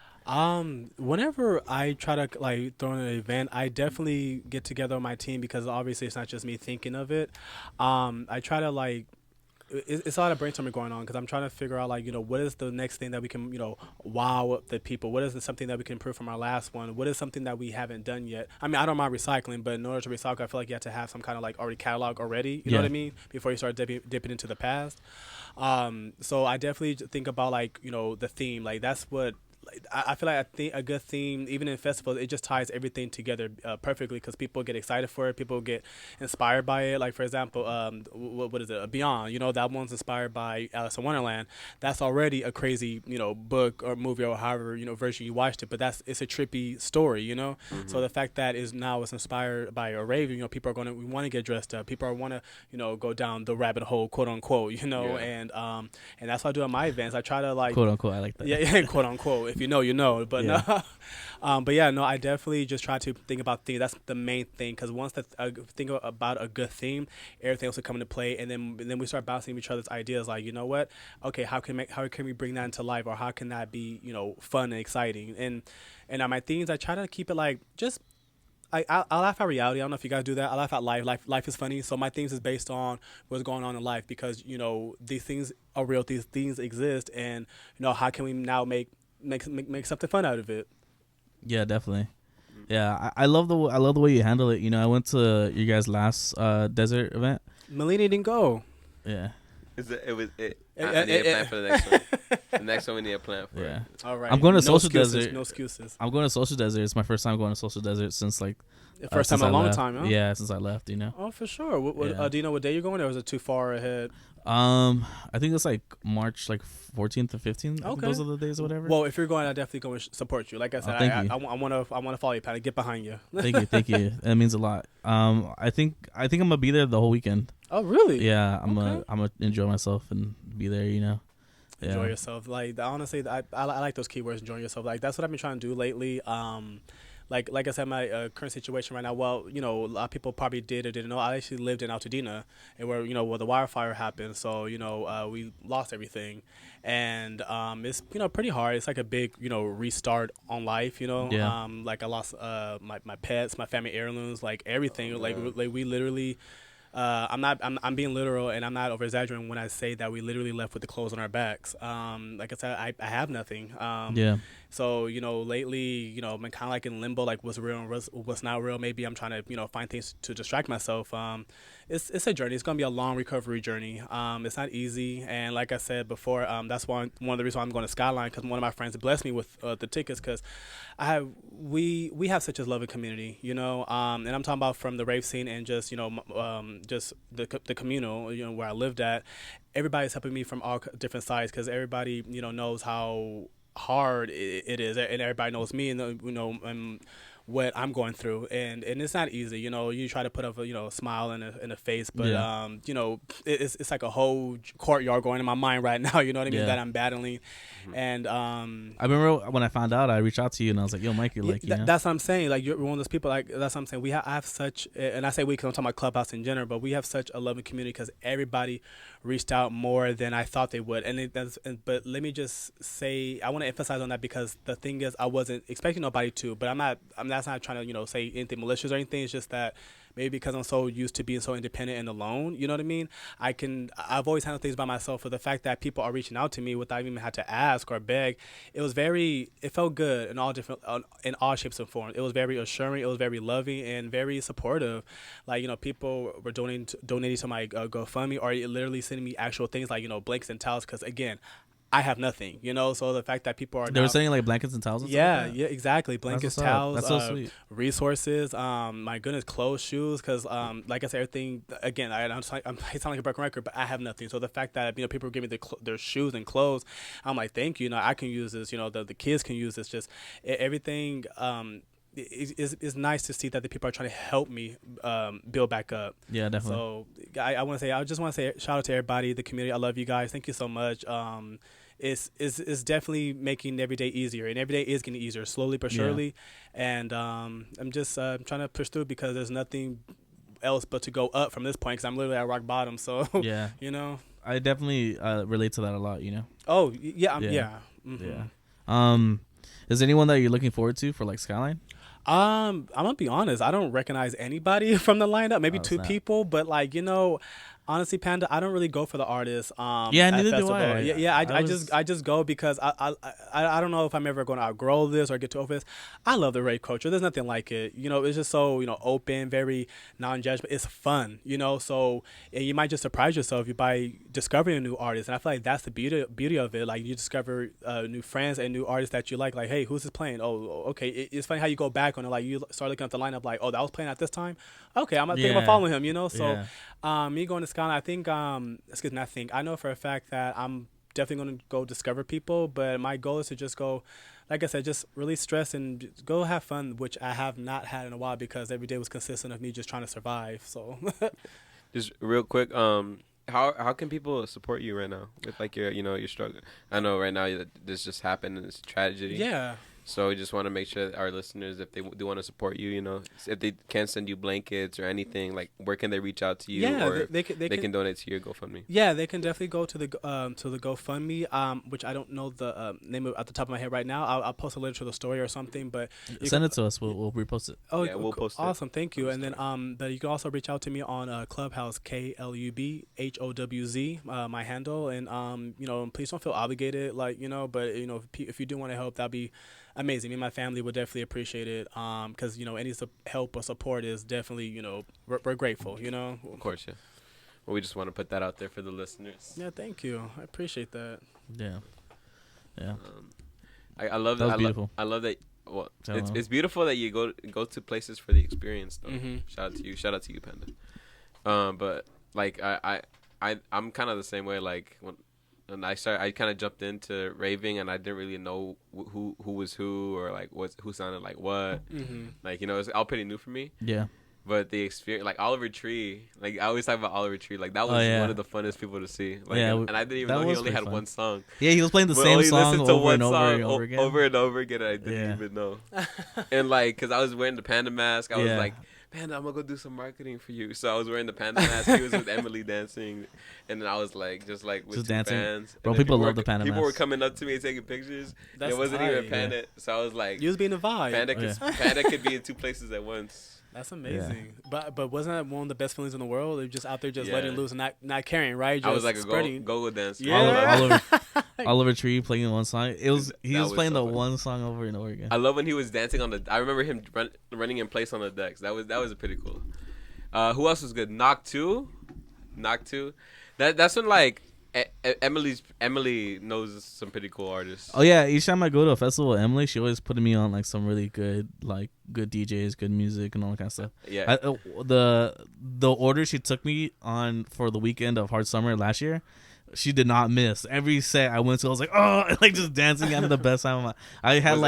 S3: Whenever I try to like throw in an event, I definitely get together with my team, because obviously it's not just me thinking of it. I try to like, it's a lot of brainstorming going on, because I'm trying to figure out like, you know, what is the next thing that we can, you know, wow up the people? What is something that we can improve from our last one? What is something that we haven't done yet? I mean, I don't mind recycling, but in order to recycle, I feel like you have to have some kind of like already catalog already. You know what I mean? Before you start dipping into the past. So I definitely think about like, you know, the theme. Like that's what. I feel like I think a good theme, even in festivals, it just ties everything together perfectly because people get excited for it, people get inspired by it. Like for example, what is it? Beyond, that one's inspired by Alice in Wonderland. That's already a crazy, book or movie or however version you watched it, but it's a trippy story,
S2: Mm-hmm.
S3: So the fact that it's inspired by a rave, people are we want to get dressed up, people are want to go down the rabbit hole, quote unquote, and that's what I do at my events. I try to like
S1: quote unquote. I like that.
S3: yeah, quote unquote. If you know, you know. But
S1: Yeah.
S3: but yeah, no. I definitely just try to think about theme. That's the main thing because once think about a good theme, everything else will come into play, and then we start bouncing each other's ideas. Like what? Okay, how can we bring that into life, or how can that be fun and exciting? And on my themes, I try to keep it like just. I laugh at reality. I don't know if you guys do that. I laugh at life. Life is funny. So my themes is based on what's going on in life because these things are real. These things exist, and how can we now make something fun out of it?
S1: Yeah, definitely. Yeah, I love the way you handle it. I went to you guys' last desert event.
S3: Melanie didn't go.
S1: Yeah.
S2: I need a plan for the next one. The next one we need a plan for.
S1: Yeah.
S3: All right.
S1: I'm going to
S3: no
S1: Social
S3: excuses,
S1: Desert.
S3: No excuses.
S1: I'm going to Social Desert. It's my first time going to Social Desert since like
S3: The first time in a long time, huh?
S1: Yeah, since I left.
S3: Oh, for sure.
S1: Yeah.
S3: Do you know what day you're going, or is it too far ahead?
S1: I think it's like March 14th to 15th. I think
S3: Okay.
S1: those are the days or whatever.
S3: Well, if you're going, I definitely going to support you. Like I said,
S1: thank
S3: I
S1: you.
S3: want to follow you, Patty. Get behind you.
S1: Thank you. That means a lot. I think I'm gonna be there the whole weekend.
S3: Oh, really?
S1: Yeah, I'm
S3: Okay.
S1: gonna enjoy myself and be there. Yeah.
S3: Enjoy yourself. Like honestly, I like those keywords. Enjoy yourself. Like that's what I've been trying to do lately. Like I said, my current situation right now. Well, a lot of people probably did or didn't know. I actually lived in Altadena, and where where the wildfire happened. So we lost everything, and it's pretty hard. It's like a big restart on life.
S1: Yeah.
S3: Like I lost my pets, my family heirlooms, like everything. Like we literally. I'm being literal, and I'm not over exaggerating when I say that we literally left with the clothes on our backs. Like I said, I have nothing.
S1: Yeah.
S3: So lately, I've been kind of like in limbo, like what's real and what's not real. Maybe I'm trying to find things to distract myself. It's a journey. It's gonna be a long recovery journey. It's not easy, and like I said before, that's one of the reasons why I'm going to Skyline, because one of my friends blessed me with the tickets, because we have such a loving community, and I'm talking about from the rave scene and just just the communal, where I lived at. Everybody's helping me from all different sides, because everybody knows how hard it is, and everybody knows me, and and what I'm going through, and it's not easy. You try to put up a smile in a face, but it's like a whole courtyard going in my mind right now. You know what I mean?
S1: Yeah.
S3: That I'm battling, and
S1: I remember when I found out, I reached out to you and I was like, "Yo, Mike, you're like,
S3: that's what I'm saying. Like you're one of those people. Like that's what I'm saying. I have such, and I say we because I'm talking about Club Howz in general, but we have such a loving community because everybody reached out more than I thought they would. But let me just say, I want to emphasize on that, because the thing is, I wasn't expecting nobody to, but that's not trying to say anything malicious or anything. It's just that maybe because I'm so used to being so independent and alone, you know what I mean? I've always handled things by myself. For the fact that people are reaching out to me without even had to ask or beg, it felt good in all shapes and forms. It was very assuring. It was very loving and very supportive. Like, people were donating to my GoFundMe, or literally sending me actual things like, blankets and towels. Cause again, I have nothing, so the fact that people are
S1: were sending like blankets and towels and
S3: yeah,
S1: stuff
S3: yeah, exactly. Blankets,
S1: That's what's up.
S3: towels,
S1: That's so sweet.
S3: resources, my goodness, clothes, shoes, because like I said, everything, again, I sound like a broken record, but I have nothing. So the fact that people give me their shoes and clothes, I'm like, thank you. I can use this. The kids can use this. Just everything. It's nice to see that the people are trying to help me build back up.
S1: Yeah, definitely.
S3: So I just want to say shout out to everybody, the community. I love you guys. Thank you so much. It's definitely making every day easier, and every day is getting easier, slowly but surely. Yeah. And I'm just trying to push through, because there's nothing else but to go up from this point, because I'm literally at rock bottom. So
S1: yeah, I definitely relate to that a lot.
S3: Oh yeah, yeah. Mm-hmm.
S1: Yeah. Is there anyone that you're looking forward to for like Skyline?
S3: I'm gonna be honest. I don't recognize anybody from the lineup. Maybe two people, but like Honestly, Panda, I don't really go for the artists.
S1: Yeah,
S3: at
S1: neither do
S3: festival.
S1: I.
S3: Yeah.
S1: I
S3: I just go because I don't know if I'm ever going to outgrow this or get too over this. I love the rave culture. There's nothing like it. You know, it's just so open, very non-judgment. It's fun. You know, so you might just surprise yourself by discovering a new artist, and I feel like that's the beauty of it. Like you discover new friends and new artists that you like. Like, hey, who's this playing? Oh, okay. It's funny how you go back on it. Like you start looking at the lineup. Like, oh, that was playing at this time. Okay, I'm gonna think about following him. You know, so. Me going to Scotland, I think, excuse me, I know for a fact that I'm definitely going to go discover people, but my goal is to just go, like I said, just really stress and go have fun, which I have not had in a while because every day was consistent of me just trying to survive. So,
S2: Just real quick, how can people support you right now with like your struggle? I know right now that this just happened and it's a tragedy.
S3: yeah.
S2: So we just want to make sure that our listeners, if they do want to support you, if they can't send you blankets or anything, like where can they reach out to you?
S3: Yeah,
S2: or
S3: they can
S2: donate to your GoFundMe.
S3: Yeah, they can definitely go to the GoFundMe, which I don't know the name of at the top of my head right now. I'll post a link to the story or something, but
S1: send it to us. We'll repost it.
S3: Oh,
S2: yeah, we'll post it.
S3: Awesome, thank you. And then but you can also reach out to me on Klub Howz, KLUBHOWZ, my handle, and please don't feel obligated, but if you do want to help, that'd be amazing. Me and my family would definitely appreciate it, because any help or support is definitely we're grateful.
S2: Of course, yeah. Well, we just want to put that out there for the listeners.
S3: Yeah, thank you. I appreciate that.
S1: Yeah.
S2: I love
S1: that.
S2: That.
S1: Beautiful.
S2: I love that. Well, it's beautiful that you go to places for the experience, though.
S3: Mm-hmm.
S2: Shout out to you, Panda. But like I'm kind of the same way. Like when I kind of jumped into raving, and I didn't really know who was who or like who sounded like what.
S3: Mm-hmm.
S2: Like it's all pretty new for me.
S1: Yeah.
S2: But the experience, like Oliver Tree, like I always talk about Oliver Tree, like that was one of the funnest people to see. Like, and I didn't even know he only had one song.
S1: Yeah, he was playing the same song over and over again.
S2: Over and over again. I didn't even know. And like, cause I was wearing the Panda mask, I was like, Panda, I'm gonna go do some marketing for you. So I was wearing the Panda mask. He was with Emily dancing, and then I was like, just with two
S1: dancing.
S2: Fans.
S1: Bro, people love the Panda mask.
S2: People were coming up to me and taking pictures. It wasn't even Panda, so I was like,
S3: you was being a vibe.
S2: Panda could be in two places at once.
S3: That's amazing. Yeah. But wasn't that one of the best feelings in the world? They're just out there just letting loose and not caring, right? Just
S2: I was like a go-go dancer.
S1: Yeah. Oliver Tree playing one song. He was playing the one song over and over again.
S2: I love when he was dancing on the. I remember him running in place on the decks. That was pretty cool. Who else was good? Knock 2. That's when like Emily knows some pretty cool artists.
S1: Oh yeah, each time I go to a festival with Emily, she always putting me on like some really good DJs, good music, and all that kind of stuff.
S2: Yeah.
S1: The order she took me on for the weekend of Hard Summer last year, she did not miss. Every set I went to, I was like, oh, like just dancing, having the best time of my. I had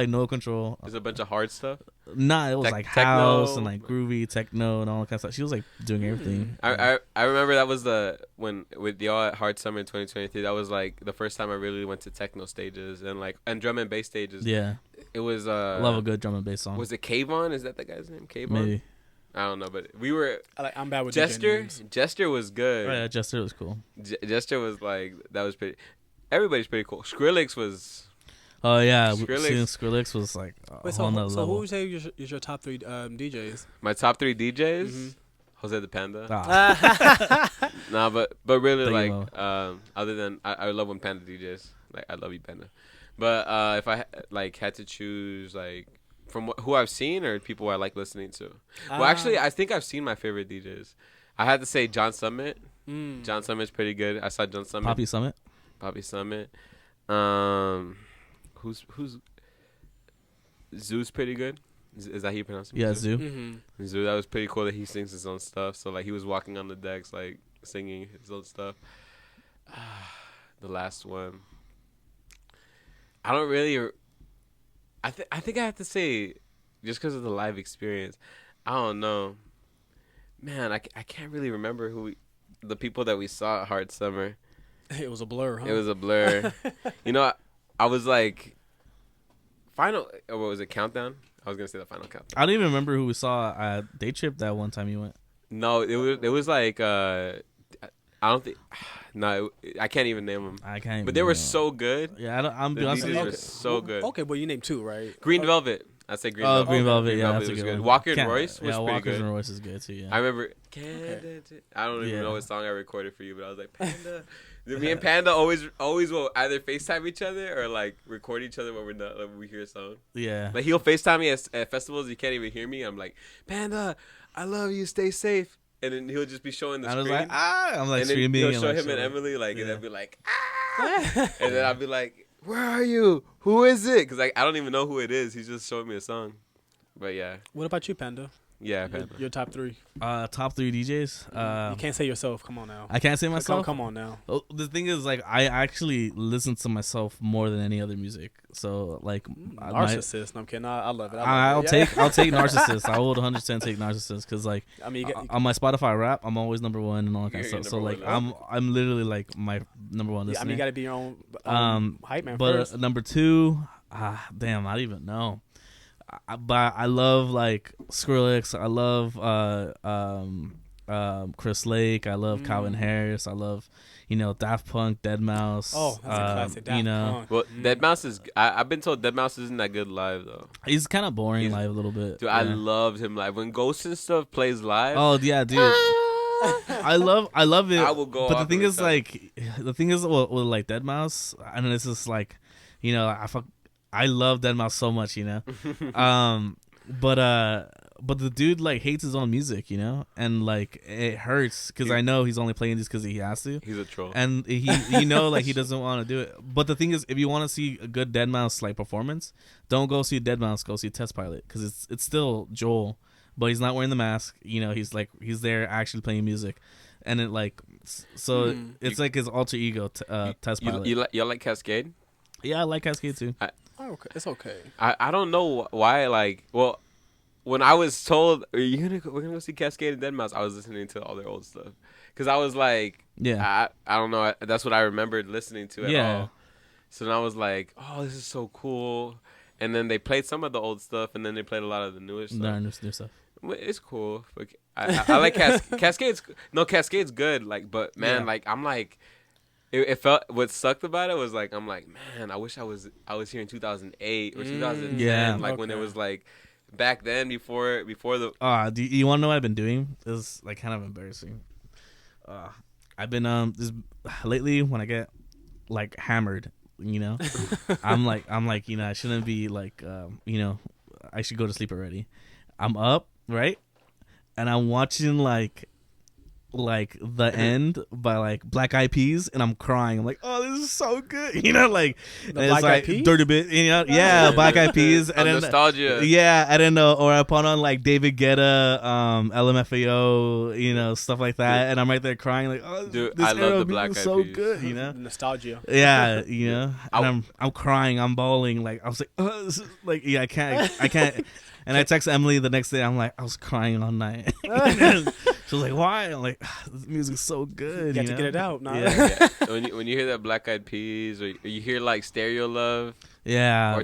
S1: no control.
S2: There's a bunch of hard stuff.
S1: Nah, it was like house and like groovy techno and all that kind of stuff. She was like doing everything.
S2: I remember that was with y'all at Hard Summer in 2023. That was like the first time I really went to techno stages and drum and bass stages.
S1: Yeah,
S2: it was.
S1: I love a good drum and bass song.
S2: Was it Kayvon? Is that the guy's name? Kayvon?
S1: Maybe.
S2: I don't know, but we were.
S3: I'm bad with
S2: Jester. Jester was good.
S1: Oh, yeah, Jester was cool.
S2: Jester was like that was pretty. Everybody's pretty cool. Skrillex was.
S1: Oh yeah, Skrillex was like on the level.
S3: So who would you say is your top 3 DJs?
S2: My top 3 DJs.
S3: Mm-hmm.
S2: Jose the Panda.
S1: Nah,
S2: but really like other than I love when Panda DJs. Like I love you, Panda. But if I had to choose like. From who I've seen or people I like listening to? Well, actually, I think I've seen my favorite DJs. I had to say John Summit. John Summit's pretty good. I saw John Summit.
S1: Poppy Summit.
S2: Who's Zoo's pretty good. Is that how you pronounce it?
S1: Yeah, Zoo.
S3: Mm-hmm.
S2: Zoo. That was pretty cool that he sings his own stuff. So like he was walking on the decks like singing his own stuff. The last one. I don't really. I think I have to say, just because of the live experience, I don't know. Man, I can't really remember the people that we saw at Hard Summer.
S3: It was a blur, huh?
S2: It was a blur. I was like, what was it, Countdown? I was going to say the final Countdown.
S1: I don't even remember who we saw at Day Trip that one time you went.
S2: No, it was like, I don't think... No, I can't even name them.
S1: I can't.
S2: But they were so good.
S1: Yeah, I'm be honest with you.
S2: Were so good.
S3: Okay, but you named 2, right?
S2: Green Velvet. I say Green
S1: Oh,
S2: Velvet.
S1: Green Velvet. Yeah,
S2: Velvet
S1: that's a
S2: was
S1: good one.
S2: Walker and
S1: Can't-
S2: Royce was
S1: yeah,
S2: pretty
S1: Walker
S2: good.
S1: and Royce is good too. Yeah.
S2: I remember.
S3: Okay.
S2: I don't even
S1: Yeah.
S2: know what song I recorded for you, but I was like Panda. Me and Panda always will either FaceTime each other or like record each other when we're not when we hear a song.
S1: Yeah.
S2: Like he'll FaceTime me at festivals. He can't even hear me. I'm like, Panda, I love you. Stay safe. And then he'll just be showing the
S1: I was
S2: screen.
S1: like, I'm like
S2: and then
S1: screaming.
S2: he'll show
S1: like,
S2: him and
S1: showing-
S2: Emily like,
S1: Yeah.
S2: and I'll be like, and then I'll be like, where are you? Who is it? Because like I don't even know who it is. He's just showing me a song. But yeah,
S3: What about you, Panda?
S2: yeah, Panda.
S3: Your top three.
S1: Top 3 DJs.
S3: You can't say yourself. Come on now.
S1: I can't say myself.
S3: Come on now.
S1: Oh, the thing is, like, I actually listen to myself more than any other music. So, like,
S3: Narcissist. No, I'm kidding. I love it.
S1: I'll
S3: Yeah.
S1: take Narcissist. I would 100% take Narcissist because, like,
S3: I mean, you
S1: on my Spotify rap, I'm always number one and all that kind of
S2: You're
S1: stuff. So,
S2: number
S1: like,
S2: one.
S1: I'm literally like my number one
S3: yeah,
S1: listener.
S3: I mean, you got to be your own hype man
S1: But
S3: first.
S1: number 2, damn, I don't even know. But I love like Skrillex. I love Chris Lake. I love Calvin Harris. I love Daft Punk, Deadmau5.
S3: Oh, that's a classic. Daft Punk.
S2: Well, Deadmau5 is. I've been told Deadmau5 isn't that good live though.
S1: He's kind of boring
S2: He's-
S1: live a little bit.
S2: Dude,
S1: yeah.
S2: I loved him live when Ghost and stuff plays live.
S1: Oh yeah, dude. I love it.
S2: I will go
S1: But
S2: off
S1: the thing
S2: every
S1: is,
S2: time.
S1: like, with like Deadmau5, and it's just like, I love Deadmau5 so much, but the dude like hates his own music, and like it hurts because I know he's only playing these because he has to,
S2: He's a troll.
S1: and he like he doesn't want to do it. But the thing is, if you want to see a good Deadmau5 like performance, don't go see Deadmau5, go see Test Pilot because it's still Joel, but he's not wearing the mask. He's there actually playing music, and it like so it's like his alter ego Test Pilot.
S2: You like Cascade?
S1: Yeah, I like Cascade too.
S3: Oh, okay. It's okay.
S2: I don't know why. Like, well, when I was told we're gonna go see Cascade and Deadmau5, I was listening to all their old stuff because I was like,
S1: Yeah.
S2: I don't know. That's what I remembered listening to at
S1: Yeah.
S2: all. So then I was like, oh, this is so cool. And then they played some of the old stuff, and then they played a lot of the newer stuff.
S1: No, new stuff.
S2: Well, it's cool. But I like Cascade's. No, Cascade's good. Like, but man,
S1: Yeah.
S2: like I'm like, it felt. What sucked about it was like I'm like, man, I wish I was here in 2008 or 2010.
S1: Yeah.
S2: Like when it
S3: Okay.
S2: was like back then before the.
S1: Do you want to know what I've been doing? It's like kind of embarrassing. I've been lately when I get like hammered, I'm like I shouldn't be like I should go to sleep already. I'm up, right? And I'm watching like the end by like Black Eyed Peas, and I'm crying. I'm like, oh, this is so good, like and it's
S3: Black Eyed
S1: like
S3: Peas?
S1: Dirty Bit, yeah, Black Eyed Peas, and then
S2: nostalgia.
S1: yeah, I don't know, or I put on like David Guetta, LMFAO, stuff like that, and I'm right there crying like, oh,
S2: Dude,
S1: this
S2: I love
S1: era
S2: the
S1: of music
S2: Black
S1: is
S2: Eyed
S1: so
S2: Peas.
S1: good,
S3: Nostalgia.
S1: yeah, and I'm crying, I'm bawling, like I was like, oh, this is, like I can't. And I text Emily the next day. I'm like, I was crying all night. She was like, "Why?" I'm like, "This music's so good."
S3: You got to get it out. Nah.
S1: Yeah.
S2: Yeah. When you hear that Black Eyed Peas, or you hear like Stereo Love,
S1: Yeah.
S2: or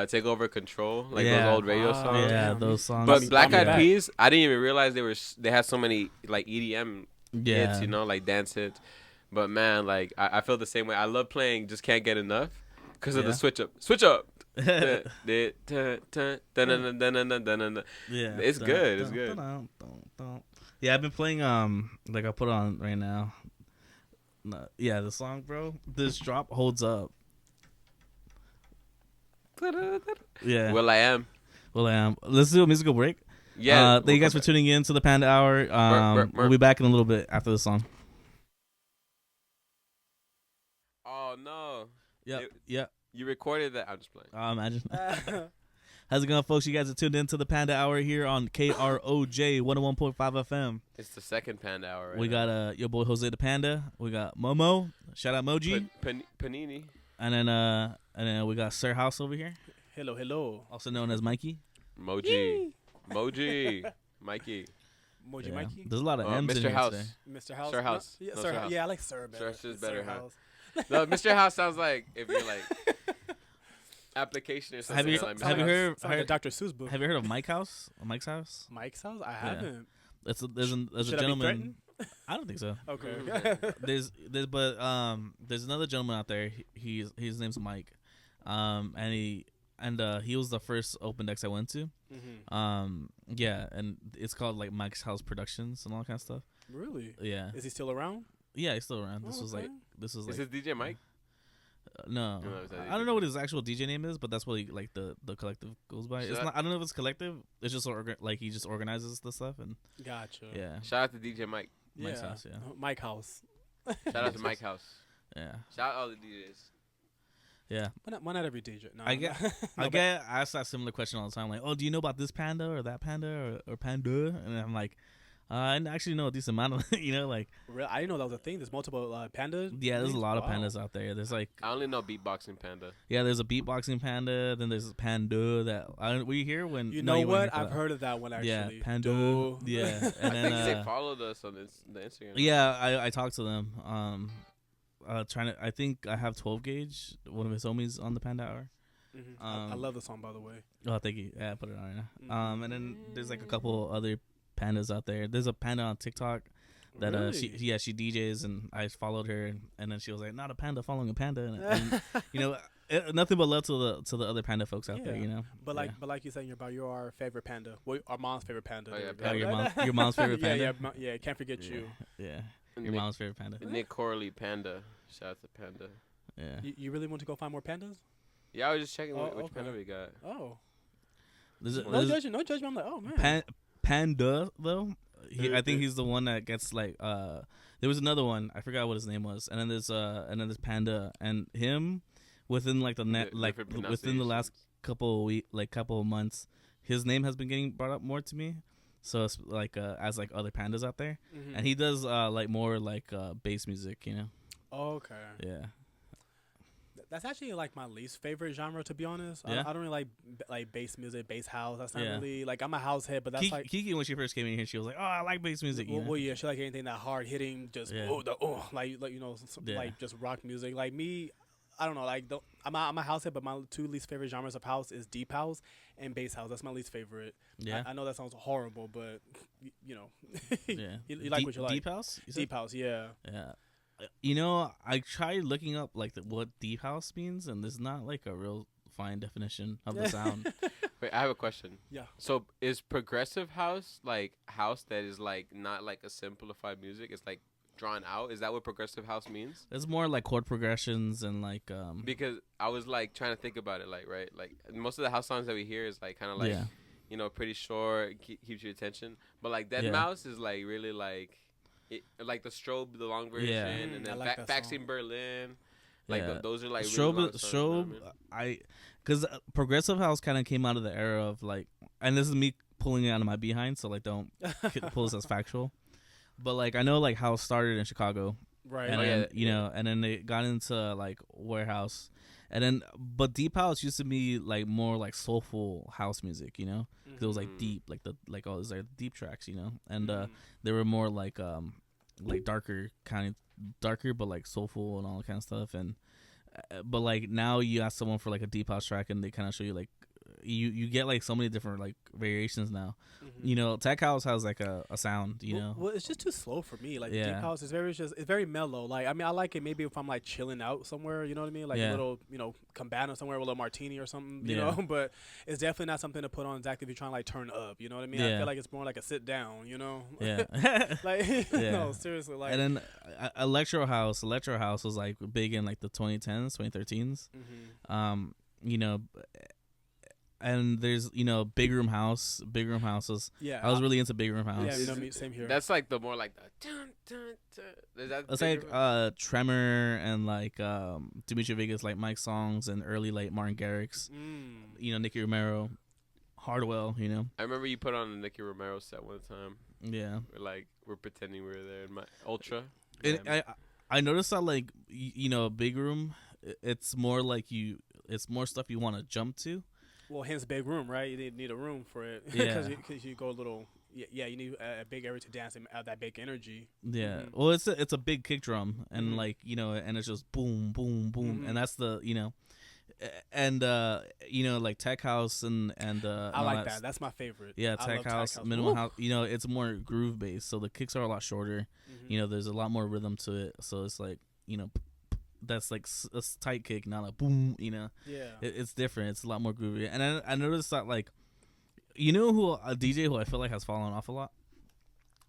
S2: Take Over Control, like
S1: Yeah.
S2: those old radio
S3: Wow.
S2: songs.
S1: Yeah,
S3: Damn.
S1: those songs.
S2: But Black
S3: Brought me
S2: Eyed
S3: back.
S2: Peas, I didn't even realize they had so many like EDM
S1: yeah.
S2: hits, like dance hits. But man, like I feel the same way. I love playing Just Can't Get Enough because of
S1: Yeah.
S2: the switch up.
S1: yeah.
S2: It's
S1: Dun,
S2: good. It's
S1: dun,
S2: good.
S1: dun, dun, dun. Yeah, I've been playing like I put on right now. No, yeah, the song, bro. This drop holds up. Yeah.
S2: Will I Am.
S1: Let's do a musical break.
S2: Yeah.
S1: Thank you guys for tuning in to the Panda Hour. We'll be back in a little bit after the song.
S2: Oh no.
S1: Yep.
S2: You recorded that. I'm just playing.
S1: Imagine. How's it going, folks? You guys are tuned into the Panda Hour here on KROJ 101.5 FM.
S2: It's the second Panda Hour. Right
S1: We
S2: now.
S1: got your boy Jose the Panda. We got Momo. Shout out Moji.
S2: Panini.
S1: And then we got Sir House over here,
S3: Hello.
S1: also known as Mikey.
S2: Moji. Mikey.
S3: Moji
S1: Yeah.
S3: Mikey.
S1: There's a lot of M's in
S2: Mr.
S1: here
S2: House.
S1: today.
S3: Mr. House.
S2: Sir House.
S3: Yeah,
S2: No,
S3: Sir
S2: Sir
S3: House.
S2: House.
S3: Yeah, I like Sir better.
S2: Sir is better, huh?
S3: House.
S2: No, Mr. House sounds like if you're like application or something.
S1: you-
S2: like
S1: have you
S2: Mr.
S1: heard-
S2: House.
S3: Sounds like a Dr. Seuss book.
S1: Have you heard of Mike's House? Mike's House?
S3: Mike's house? I haven't.
S1: There's a
S3: Should I be
S1: gentleman.
S3: threatened?
S1: I don't think so.
S3: Okay.
S1: There's another gentleman out there. His name's Mike. And he was the first open decks I went to. Yeah, and it's called like Mike's House Productions and all that kind of stuff.
S3: Really?
S1: Yeah.
S3: Is he still around?
S1: Yeah, he's still around. This
S3: Oh,
S1: was
S3: okay.
S1: like this was
S2: Is
S1: like
S2: it DJ Mike?
S1: no.
S2: No, it's not
S1: I don't know what his actual DJ name is, but that's what he, like the collective goes by. It's not. I don't know if it's collective. It's just like he just organizes the stuff and
S3: Gotcha.
S1: yeah.
S2: Shout out to DJ Mike.
S1: Mike's House, yeah.
S3: Mike House.
S2: Shout out to Mike House.
S1: Yeah.
S2: Shout out all the DJs.
S1: Yeah.
S3: Why not every DJ? No,
S1: I get asked that similar question all the time, like, oh, do you know about this panda or that panda or panda? And I'm like, I actually know a decent amount of, like.
S3: Real, I didn't know that was a thing. There's multiple pandas.
S1: Yeah, there's a lot of pandas out there. There's like.
S2: I only know beatboxing panda.
S1: Yeah, there's a beatboxing panda. Then there's a panda that were you here when?
S3: You know what? I've heard of that one actually.
S1: Yeah, panda. Yeah, and then
S2: I think they followed us on the Instagram.
S1: Yeah, I talked to them. I think I have 12 Gauge, one of his homies, on the Panda Hour.
S3: Mm-hmm. I love the song, by the way.
S1: Oh, thank you. Yeah, I put it on right now. And then there's like a couple other pandas out there. There's a panda on TikTok that
S3: really?
S1: she DJs, and I followed her, and then she was like, not a panda following a panda, and nothing but love to the other panda folks out there,
S3: But like you saying about your favorite panda, our mom's favorite panda.
S2: Oh,
S1: yeah, your mom's favorite panda.
S3: Yeah, can't forget you.
S1: Yeah. Your mom's favorite panda.
S2: Nick Corley, Panda. Shout out to Panda.
S1: Yeah.
S3: You really want to go find more pandas?
S2: Yeah, I was just checking which panda we got.
S3: Oh.
S1: No
S3: judgment. I'm like, oh man.
S1: Panda though, I think he's the one that gets like. There was another one, I forgot what his name was, and then there's Panda, and him within like within the last couple of months, his name has been getting brought up more to me. So it's like as like other pandas out there, and he does like more like bass music,
S3: Okay.
S1: Yeah.
S3: That's actually like my least favorite genre, to be honest.
S1: Yeah?
S3: I don't really like bass music, bass house. That's not really like, I'm a house head, but that's like
S1: Kiki when she first came in here, she was like, "Oh, I like bass music."
S3: Well, yeah, she like anything that hard hitting, just like just rock music. Like me, I don't know. Like I'm a house head, but my two least favorite genres of house is deep house and bass house. That's my least favorite.
S1: Yeah,
S3: I know that sounds horrible, but
S1: yeah,
S3: you like what you like.
S1: Deep house.
S3: Deep house, yeah.
S1: Yeah. I tried looking up like what deep house means, and there's not like a real fine definition of the sound.
S2: Wait, I have a question.
S3: Yeah.
S2: So is progressive house like house that is like not like a simplified music? It's like drawn out. Is that what progressive house means?
S1: It's more like chord progressions and like
S2: Because I was like trying to think about it, like right, like most of the house songs that we hear is like kind of like pretty short, keeps your attention. But like Dead Mouse is like really like. Like the Strobe, the long version, and then
S3: like
S2: Backseat Berlin. Like those are like
S1: Strobe. Because progressive house kind of came out of the era of like, and this is me pulling it out of my behind, so like don't pull this as factual. But like I know like house started in Chicago,
S3: right?
S1: And then, and then they got into like warehouse, and then but deep house used to be like more like soulful house music, Cause it was like deep, like all these like deep tracks, and they were more like darker, kind of darker, but like soulful and all that kind of stuff. And but like now you ask someone for like a deep house track, and they kind of show you like you get like so many different like variations now. Tech house has like a sound.
S3: Well, it's just too slow for me. Like deep house is it's very mellow. Like I mean, I like it maybe if I'm like chilling out somewhere. You know what I mean? Like a little cabana somewhere with a little martini or something. You know, but it's definitely not something to put on exactly if you're trying to like turn up. You know what I mean? I feel like it's more like a sit down.
S1: Yeah.
S3: Like no, seriously. Like
S1: and then electro house was like big in like the 2010s, 2013s. And there's big room house. Big room houses.
S3: Yeah,
S1: I was really into big room house.
S3: Yeah, same here.
S2: That's like the more like the dun dun dun. Is that
S1: it's like Tremor and like Dimitri Vegas, like Mike songs, and early like Martin Garrix. Nicky Romero, Hardwell.
S2: I remember you put on a Nicky Romero set one time.
S1: Yeah,
S2: we're pretending we were there in my Ultra.
S1: I noticed that like big room, it's more like it's more stuff you want to jump to.
S3: Well, hence big room, right? You need a room for it.
S1: Yeah.
S3: Because you go a little... Yeah, you need a big area to dance and have that big energy.
S1: Yeah. Well, it's a big kick drum, and like, and it's just boom, boom, boom. And that's the, and, like tech house and
S3: I like that. That's my favorite.
S1: Yeah, tech house, minimal house. It's more groove based, so the kicks are a lot shorter. There's a lot more rhythm to it. So it's like, that's like a tight kick, not like boom.
S3: Yeah.
S1: It's different. It's a lot more groovy. And I noticed that like, who a DJ who I feel like has fallen off a lot,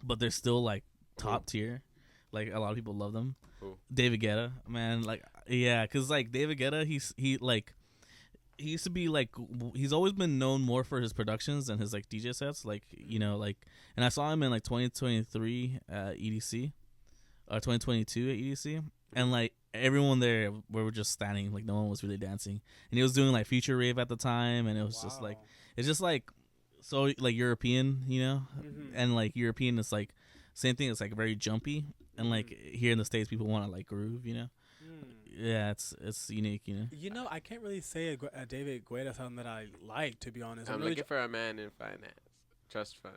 S1: but they're still like top tier. Like a lot of people love them.
S2: Who?
S1: David Guetta, man. Like yeah, cause like David Guetta, he used to be like, he's always been known more for his productions than his like DJ sets, like like, and I saw him in like 2023 at EDC, or 2022 at EDC, and like everyone there were just standing, like no one was really dancing, and he was doing like future rave at the time, and it was just like, it's just like so like European, and like European is like same thing. It's like very jumpy, and like here in the States, people want to like groove, Yeah, it's unique,
S3: I can't really say a David Guetta song that I like, to be honest.
S2: I'm
S3: really
S2: looking for a man in finance, trust fund,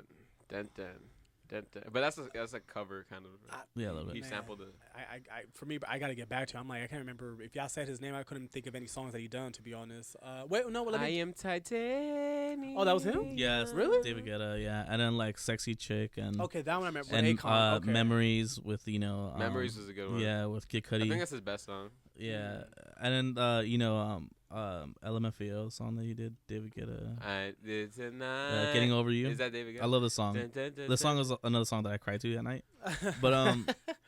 S2: dun dun. But that's a cover kind of.
S1: Yeah, a little bit.
S2: He sampled it.
S3: For me, I gotta get back to. I'm like, I can't remember if y'all said his name. I couldn't think of any songs that he done, to be honest. Wait, no, let me.
S2: I am Titanium.
S3: Oh, that was him.
S1: Yeah,
S3: really?
S1: David Guetta, yeah, and then like Sexy Chick and
S3: Okay, that one I remember.
S1: and
S3: Akon, okay.
S1: Memories with
S2: Memories is a good one.
S1: Yeah, with Kid Cudi.
S2: I think that's his best song.
S1: Yeah, and then LMFAO song that he did, David Guetta.
S2: I did tonight.
S1: Getting Over You.
S2: Is that David Guetta?
S1: I love the song.
S2: Dun, dun, dun,
S1: The song
S2: dun.
S1: is another song that I cried to at night. But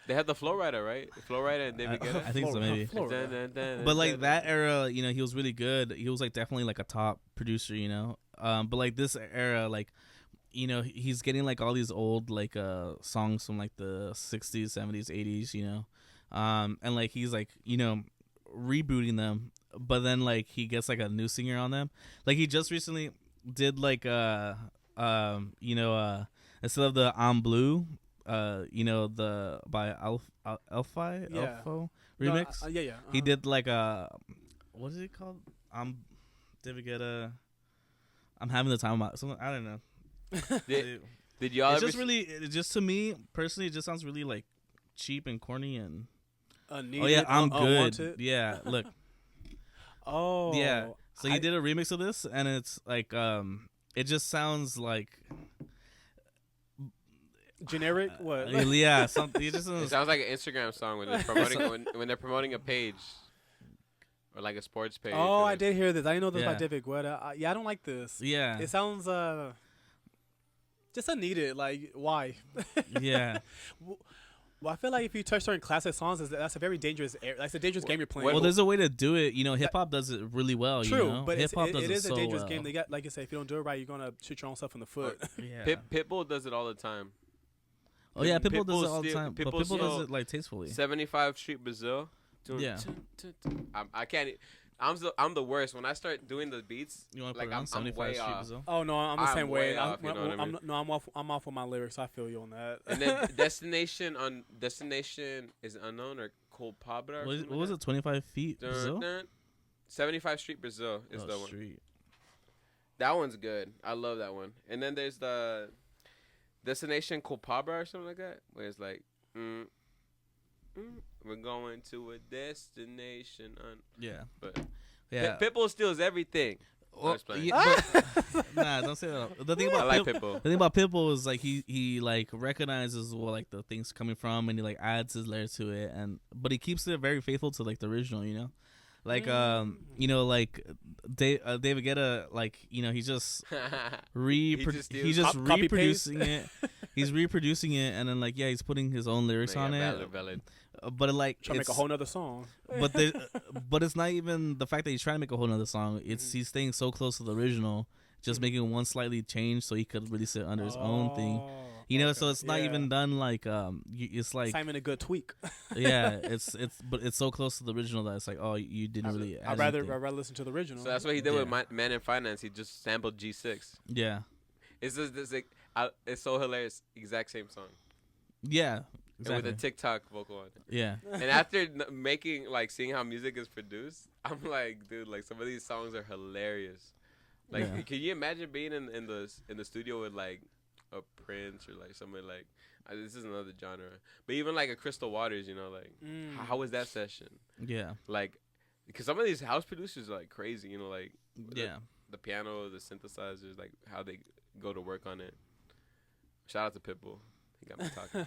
S2: They had the Flow Rider, right? Flow Rider and David Guetta.
S1: I think so, maybe.
S3: Florida.
S2: Dun, dun, dun,
S1: But like
S2: dun,
S1: that era, he was really good. He was like definitely like a top producer, But like this era, like he's getting like all these old like songs from like the 60s, 70s, 80s, and like he's like rebooting them, but then like he gets like a new singer on them. Like he just recently did like instead of the I'm Blue, the by Alphi Alpho remix.
S3: Yeah.
S1: He did like a, what is it called? David Guetta. I'm having the time of my something. I don't know.
S2: Did y'all
S1: It's
S2: ever
S1: just really, it just to me personally, it just sounds really like cheap and corny and.
S3: Needed,
S1: Oh yeah, I'm good.
S3: unwanted.
S1: Yeah, look.
S3: Oh
S1: Yeah. So he did a remix of this, and it's like, it just sounds like.
S3: Generic? What?
S1: Yeah, something. It just
S2: It sounds like an Instagram song when they're promoting when they're promoting a page or like a sports page.
S3: Oh, I did hear this. I didn't know this
S1: Yeah.
S3: by David Guetta. Yeah, I don't like this.
S1: Yeah.
S3: It sounds just unneeded. Like, why?
S1: Yeah.
S3: Well, I feel like if you touch certain classic songs, that's a very dangerous. That's a dangerous game you're playing.
S1: Well, there's a way to do it. Hip hop does it really well.
S3: True, but
S1: hip hop does
S3: it is
S1: so
S3: a dangerous
S1: well.
S3: game. They got, like you say, if you don't do it right, you're gonna shoot your own self in the foot.
S1: Yeah.
S2: Pitbull does it all the time.
S1: Oh yeah, Pitbull does it all the
S2: Pitbull
S1: time, but
S2: Pitbull
S1: Pitbull does it like tastefully.
S2: 75 Street Brazil.
S1: Yeah.
S2: I can't. I'm the worst when I start doing the beats.
S1: You want to
S2: like
S1: put it on
S2: I'm
S1: 75
S2: way
S1: Street
S2: off.
S1: Brazil?
S3: Oh no, I'm the
S2: I'm
S3: same
S2: way
S3: way.
S2: off, you know what I mean?
S3: I'm off with my lyrics. I feel you on that.
S2: And then Destination is unknown or Culpabra.
S1: What was it? 25 feet Brazil?
S2: 75 Street Brazil is the one.
S1: Street.
S2: That one's good. I love that one. And then there's the Destination Culpabra or something like that, where it's like, we're going to a destination.
S1: Yeah.
S2: But
S1: Yeah.
S2: Pitbull steals everything.
S1: Well,
S2: playing.
S1: yeah, but, nah, don't say that. The thing about
S2: I like Pitbull.
S1: The thing about Pitbull is like he like recognizes what like the things coming from, and he like adds his layers to it, but he keeps it very faithful to like the original, like like David Guetta, like he's just he's just reproducing it. He's reproducing it, and then like he's putting his own lyrics on it.
S2: Valid.
S1: But like
S3: Trying to make a whole nother song.
S1: but but it's not even the fact that he's trying to make a whole nother song. It's he's staying so close to the original, just making one slightly change so he could really sit under his own thing. So it's not even done like it's like
S3: it's not even a good tweak.
S1: yeah, but it's so close to the original that it's like, oh, you didn't really.
S3: I'd rather listen to the original.
S2: So that's what he did with Man in Finance. He just sampled G6.
S1: Yeah.
S2: It's just it's so hilarious. Exact same song.
S1: Yeah. Exactly.
S2: And with a TikTok vocal on it.
S1: Yeah.
S2: And after seeing how music is produced, I'm like, dude, like some of these songs are hilarious. Like, can you imagine being in the studio with like a Prince or like somebody like this is another genre, but even like a Crystal Waters, how was that session?
S1: Yeah.
S2: Like, because some of these house producers are like crazy, like the piano, the synthesizers, like how they go to work on it. Shout out to Pitbull. He got me talking.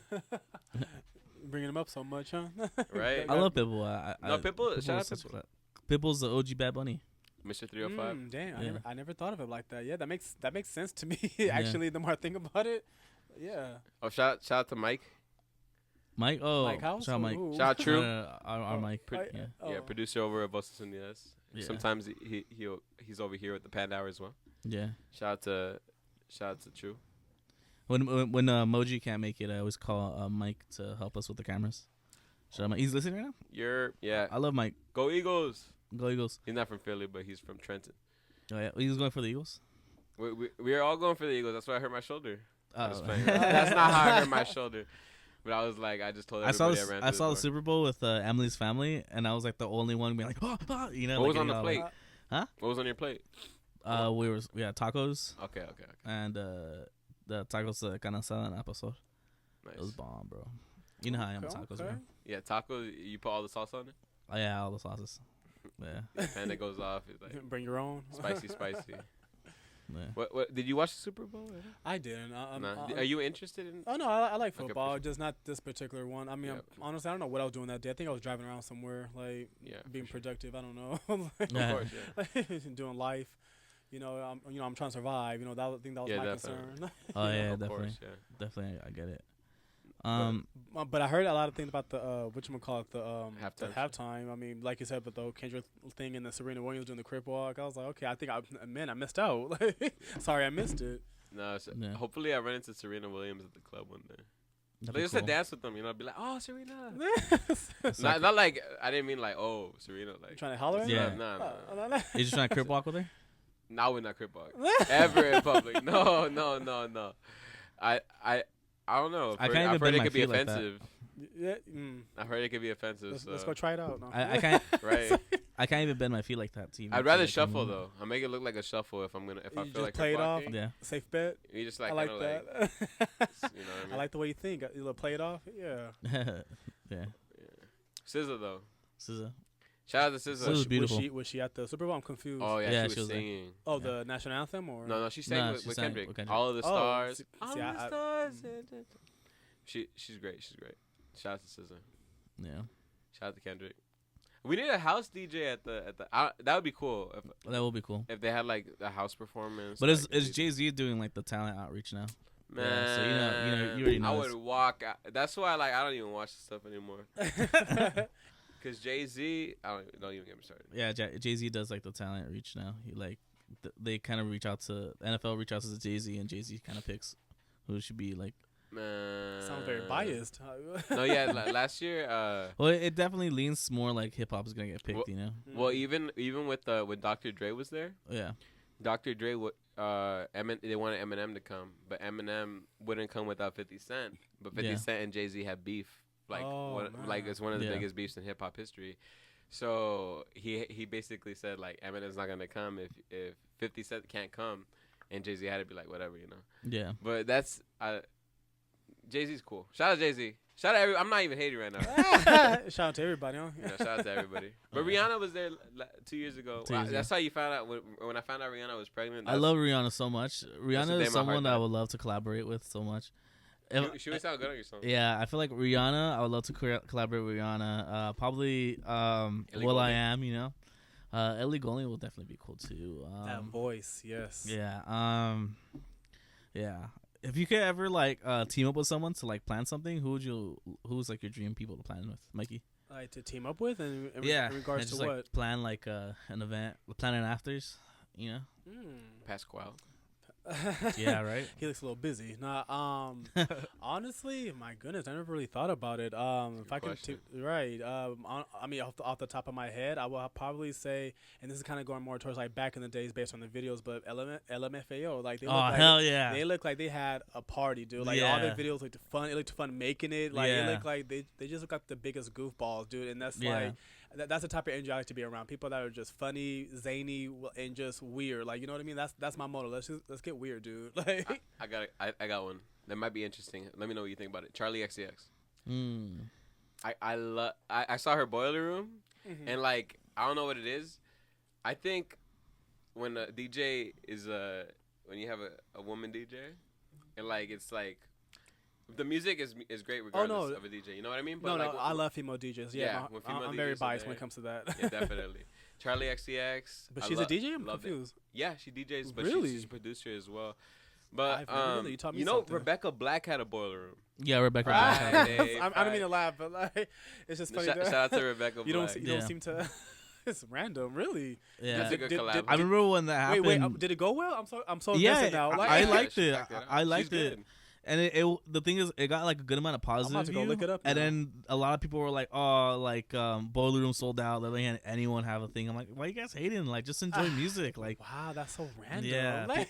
S3: Bringing him up so much, huh?
S2: Right?
S1: I love Pitbull.
S2: No, Pitbull. Shout out to
S1: Pitbull's Pitbull's the OG Bad Bunny.
S2: Mr. 305.
S3: Damn,
S1: Yeah.
S3: I never thought of it like that. Yeah, that makes sense to me. Actually, the more I think about it, yeah.
S2: Oh, shout out to Mike.
S1: Mike,
S3: Mike Howz?
S1: shout out Mike.
S3: Ooh.
S2: Shout out True.
S1: Our Mike. Yeah.
S2: Yeah, producer over at Voces Unidas.
S1: Yeah.
S2: Sometimes he's over here with the Panda Hour as well.
S1: Yeah.
S2: Shout out to True.
S1: When Moji can't make it, I always call Mike to help us with the cameras. Shout out Mike. He's listening right now?
S2: Yeah.
S1: I love Mike.
S2: Go Eagles.
S1: Go Eagles.
S2: He's not from Philly, but he's from Trenton.
S1: Oh, yeah. He was going for the Eagles?
S2: We are all going for the Eagles. That's why I hurt my shoulder.
S1: Oh.
S2: That's not how I hurt my shoulder. But I was like, I just told everybody I ran.
S1: I saw the Super Bowl with Emily's family, and I was like the only one being like, you know.
S2: What
S1: like,
S2: was on the plate?
S1: Huh?
S2: What was on your plate?
S1: We had tacos.
S2: Okay.
S1: And the tacos carne asada and episode.
S2: Nice.
S1: It was bomb, bro. You know how I am with tacos, bro.
S2: Yeah, tacos. You put all the sauce on it.
S1: Oh yeah, all the sauces. Yeah.
S2: And it goes off. It's like
S3: Bring your own.
S2: spicy.
S1: Yeah.
S2: What did you watch the Super Bowl?
S3: I didn't.
S2: Nah. Are you interested in?
S3: Oh no, I like
S2: Okay,
S3: football,
S2: for sure.
S3: just not this particular one. I mean, honestly, I don't know what I was doing that day. I think I was driving around somewhere, like being productive. I don't know,
S2: Of course, yeah.
S3: doing life. You know, I'm trying to survive. You know, I think that was my concern.
S1: Oh yeah,
S2: Of
S1: definitely.
S2: course, yeah.
S1: Definitely, I get it.
S3: But I heard a lot of things about the whatchamacallit, the
S2: Halftime.
S3: halftime. I mean, like you said, but the Kendrick thing and the Serena Williams doing the crip walk. I was like, okay, I think I missed out. Sorry, I missed it.
S2: No,
S1: Yeah.
S2: hopefully I run into Serena Williams at the club one day.
S1: That'd
S2: Like,
S1: be
S2: just
S1: cool.
S2: to dance with them, you know, be like, oh, Serena. not like, I didn't mean like, oh, Serena. Like,
S3: Trying to holler at
S1: Yeah.
S3: her?
S2: Nah.
S1: You just trying to crip walk with her?
S2: Now we're not crip walk. Ever in public. No. I don't know.
S1: I can't even
S2: I've heard
S1: bend
S2: it
S1: my
S2: could be
S1: feet like that.
S2: offensive.
S3: Yeah.
S2: I've heard it could be offensive.
S3: Let's go try it out. No.
S1: I can't.
S2: Right.
S1: I can't even bend my feet like that. To even
S2: I'd rather
S1: like,
S2: shuffle though. I make it look like a shuffle if I
S3: You
S2: feel
S3: just
S2: like
S3: play it off?
S2: walking.
S1: Yeah.
S3: Safe bet.
S2: You just like
S3: I like
S2: kinda
S3: that.
S2: you know what I mean?
S3: I like the way you think. You play it off. Yeah.
S1: Yeah.
S2: SZA though.
S1: SZA.
S2: Shout out to
S1: SZA.
S2: SZA.
S1: beautiful.
S3: Was she at the Super Bowl? I'm confused.
S2: Oh yeah,
S1: Yeah,
S2: she
S1: she
S2: was
S1: was there.
S2: singing.
S3: Oh,
S1: Yeah.
S3: the national anthem or
S2: No, she sang
S1: No,
S2: with,
S1: she
S2: with
S1: sang
S2: Kendrick.
S1: with Kendrick.
S2: All of the stars.
S3: see,
S2: All
S3: I-
S2: of the stars. She's great. Shout out to SZA.
S1: Yeah.
S2: Shout out to Kendrick. We need a house DJ at the. That would be cool
S1: That will be cool.
S2: if they had like a house performance.
S1: But
S2: like,
S1: is Jay-Z doing like the talent outreach now?
S2: man?
S1: Yeah, so you already know
S2: I
S1: this.
S2: would walk. That's why I don't even watch the stuff anymore. Cause Jay-Z, don't even get me started.
S1: Yeah, Jay-Z does like the talent reach now. He like they kind of reach out to NFL, reach out to Jay-Z, and Jay-Z kind of picks who should be like.
S2: Man,
S3: Sounds very biased.
S2: No, yeah, last year.
S1: Well, it definitely leans more like hip hop is gonna get picked,
S2: Well-
S1: you know.
S2: Well, even with when Dr. Dre was there,
S1: Yeah.
S2: Dr. Dre they wanted Eminem to come, but Eminem wouldn't come without 50 Cent. But 50
S1: Yeah.
S2: Cent and Jay-Z had beef, like
S3: Oh, man.
S2: it's one of the
S1: Yeah.
S2: biggest beefs in hip hop history. So he basically said like Eminem's not gonna come if 50 Cent can't come, and Jay-Z had to be like whatever, you know.
S1: Yeah.
S2: But that's Jay-Z's cool. Shout out Jay-Z. Shout out I'm not even hating right now.
S3: Shout out to everybody. Huh?
S2: Yeah, shout out to everybody. But Rihanna was there 2 years ago.
S1: 2 years ago.
S2: That's how you found out when I found out Rihanna was pregnant.
S1: I love Rihanna so much.
S2: the
S1: Rihanna
S2: day my
S1: is
S2: heart
S1: someone that I
S2: died.
S1: would love to collaborate with so much.
S2: She would sound good on your song.
S1: Yeah, I feel like Rihanna. I would love to collaborate with Rihanna. Probably
S2: Ellie
S1: Will I
S2: Goulding.
S1: Am, you know. Ellie Goulding will definitely be cool too.
S3: That voice, yes.
S1: Yeah. Yeah. If you could ever like team up with someone to like plan something, who's like your dream people to plan with, Mikey?
S3: Like to team up with, and in
S1: And
S3: regards to
S1: just,
S3: what?
S1: like, plan like an event, plan an afters, you know?
S2: Pasquale.
S1: Yeah, right.
S3: He looks a little busy. Nah, honestly, my goodness, I never really thought about it. If I could,
S2: question.
S3: right? I mean, off the top of my head, I will probably say, and this is kind of going more towards like back in the days based on the videos, but LMFAO, like they look
S1: Oh
S3: like,
S1: hell yeah!
S3: they look like they had a party, dude. Like all their
S1: Yeah.
S3: videos looked fun. It looked fun making it. Like it
S1: Yeah.
S3: looked like they just look like the biggest goofballs, dude. And that's
S1: Yeah.
S3: like. That's the type of energy I like to be around. People that are just funny, zany, and just weird. Like, you know what I mean? That's my motto. Let's get weird, dude. Like,
S2: I got one. That might be interesting. Let me know what you think about it. Charlie XCX.
S1: Mm.
S2: I saw her boiler room, and like I don't know what it is. I think when a DJ is when you have a woman DJ, and like it's like The music is great regardless
S3: no.
S2: of a DJ. You know what I mean?
S3: No,
S2: But
S3: I love female DJs. Yeah,
S2: when female
S3: I'm very
S2: DJs are
S3: biased
S2: there.
S3: when it comes to that.
S2: Yeah, definitely. Charlie XCX.
S3: But she's a DJ. I'm confused.
S2: Yeah, she DJs, but
S3: Really?
S2: she's a producer as well. But
S3: You taught me
S2: you know,
S3: something.
S2: Rebecca Black had a boiler room.
S1: Yeah, Rebecca.
S2: Friday,
S3: I don't mean to laugh, but like, it's just funny.
S2: Shout out to Rebecca
S3: you
S2: Black.
S3: don't seem to. It's random, really.
S1: Yeah,
S2: That's a good collab.
S1: I remember when that happened.
S3: Wait, did it go well? I'm so
S1: yeah,
S3: invested now. Like,
S1: I liked it.
S2: Check that out.
S1: I liked
S2: She's
S1: it.
S2: good.
S1: And the thing is, it got like a good amount of positive
S3: have to go
S1: view,
S3: look it up
S1: and
S3: now.
S1: then a lot of people were like, "Oh, like Boiler Room sold out. Letting anyone have a thing." I'm like, "Why you guys hating? Like, just enjoy music." Like,
S3: wow, that's so random.
S1: Yeah.
S3: Like,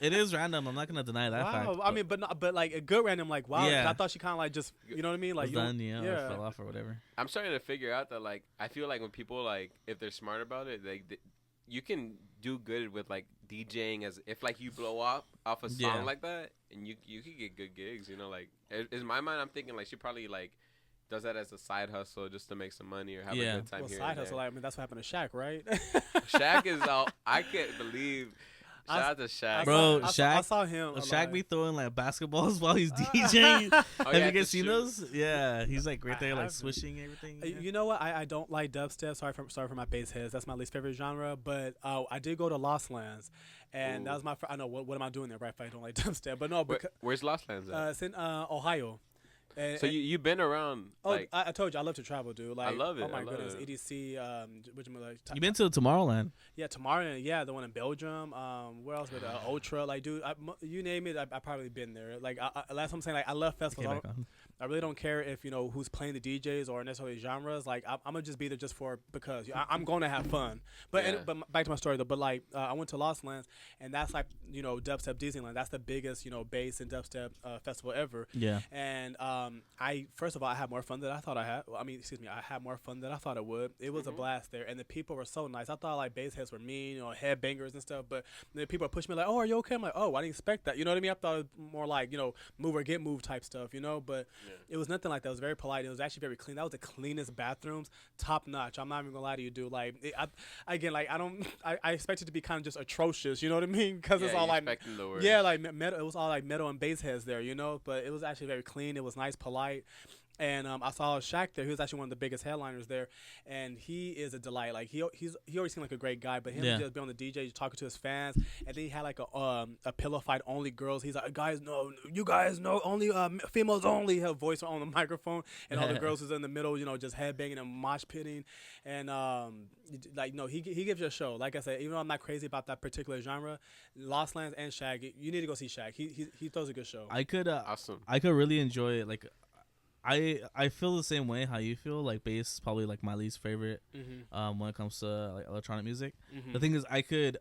S1: it is random. I'm not gonna deny that fact.
S3: wow. I mean, but like a good random. Like, wow.
S1: Yeah.
S3: I thought she kind of like just, you know what I mean? Like,
S1: was done, you know,
S3: yeah.
S1: or fell off or whatever.
S2: I'm starting to figure out that like I feel like when people like if they're smart about it, like you can do good with like DJing as if like you blow up off a song
S1: Yeah.
S2: like that, and you could get good gigs. You know, like in my mind, I'm thinking like she probably like does that as a side hustle just to make some money or have a good time
S3: Well,
S2: here.
S3: side
S2: and
S3: hustle.
S2: there.
S3: I mean, that's what happened to Shaq, right?
S2: Shaq is out. I can't believe. Shout out to Shaq.
S1: Bro,
S3: I
S1: Shaq-
S3: saw him.
S1: Shaq be throwing like basketballs while he's DJing.
S2: Oh,
S1: Have
S2: yeah,
S1: you guys
S2: to
S1: seen
S2: shoot.
S1: those? Yeah, he's like right
S3: I
S1: there, like
S3: haven't.
S1: swishing everything. Yeah.
S3: You know what? I don't like dubstep. Sorry for my bass heads. That's my least favorite genre. But I did go to Lost Lands, and that was my. I know what am I doing there, right? If I don't like dubstep, but no, because
S2: Where's Lost Lands at?
S3: it's in Ohio. And,
S2: So you've been around. Like,
S3: I told you I love to travel, dude. Like,
S2: love it,
S3: Oh my
S2: I love
S3: goodness,
S2: it.
S3: EDC.
S1: You been to Tomorrowland?
S3: Yeah, tomorrow. Yeah, the one in Belgium. Where else? With Ultra. Like, dude, you name it. I probably been there. Like, last I'm saying, like, I love festivals.
S1: Okay, back on.
S3: I really don't care if who's playing the DJs or necessarily genres. Like, I'm gonna just be there just for because I'm going to have fun. But
S2: Yeah.
S3: but back to my story though. But like, I went to Lost Lands, and that's like dubstep Disneyland. That's the biggest bass and dubstep festival ever.
S1: Yeah.
S3: And I first of all I had more fun than I thought I had. I mean, excuse me, I had more fun than I thought it would. It was a blast there, and the people were so nice. I thought like bass heads were mean, headbangers and stuff. But the people pushing me like, "Oh, are you okay?" I'm like, "Oh, I didn't expect that." You know what I mean? I thought it was more like move or get moved type stuff. But it was nothing like that. It was very polite. It was actually very clean. That was the cleanest bathrooms, top notch. I'm not even gonna lie to you, dude. Like, I expect it to be kind of just atrocious. You know what I mean? Because it's all like,
S2: expecting the worst.
S3: yeah, like metal. It was all like metal and bass heads there, But it was actually very clean. It was nice, polite. And I saw Shaq there. He was actually one of the biggest headliners there, and he is a delight. Like he always seemed like a great guy. But him just being on the DJ, talking to his fans, and then he had like a pillow fight only girls. He's like, guys, no, you guys know only females only. Have voice on the microphone, and all the girls was in the middle, just headbanging and mosh pitting, and he gives you a show. Like I said, even though I'm not crazy about that particular genre, Lost Lands and Shaq, you need to go see Shaq. He throws a good show.
S1: I could
S2: Awesome.
S1: I could really enjoy it. Like, I feel the same way how you feel. Like, bass is probably like my least favorite when it comes to like electronic music. The thing is, I could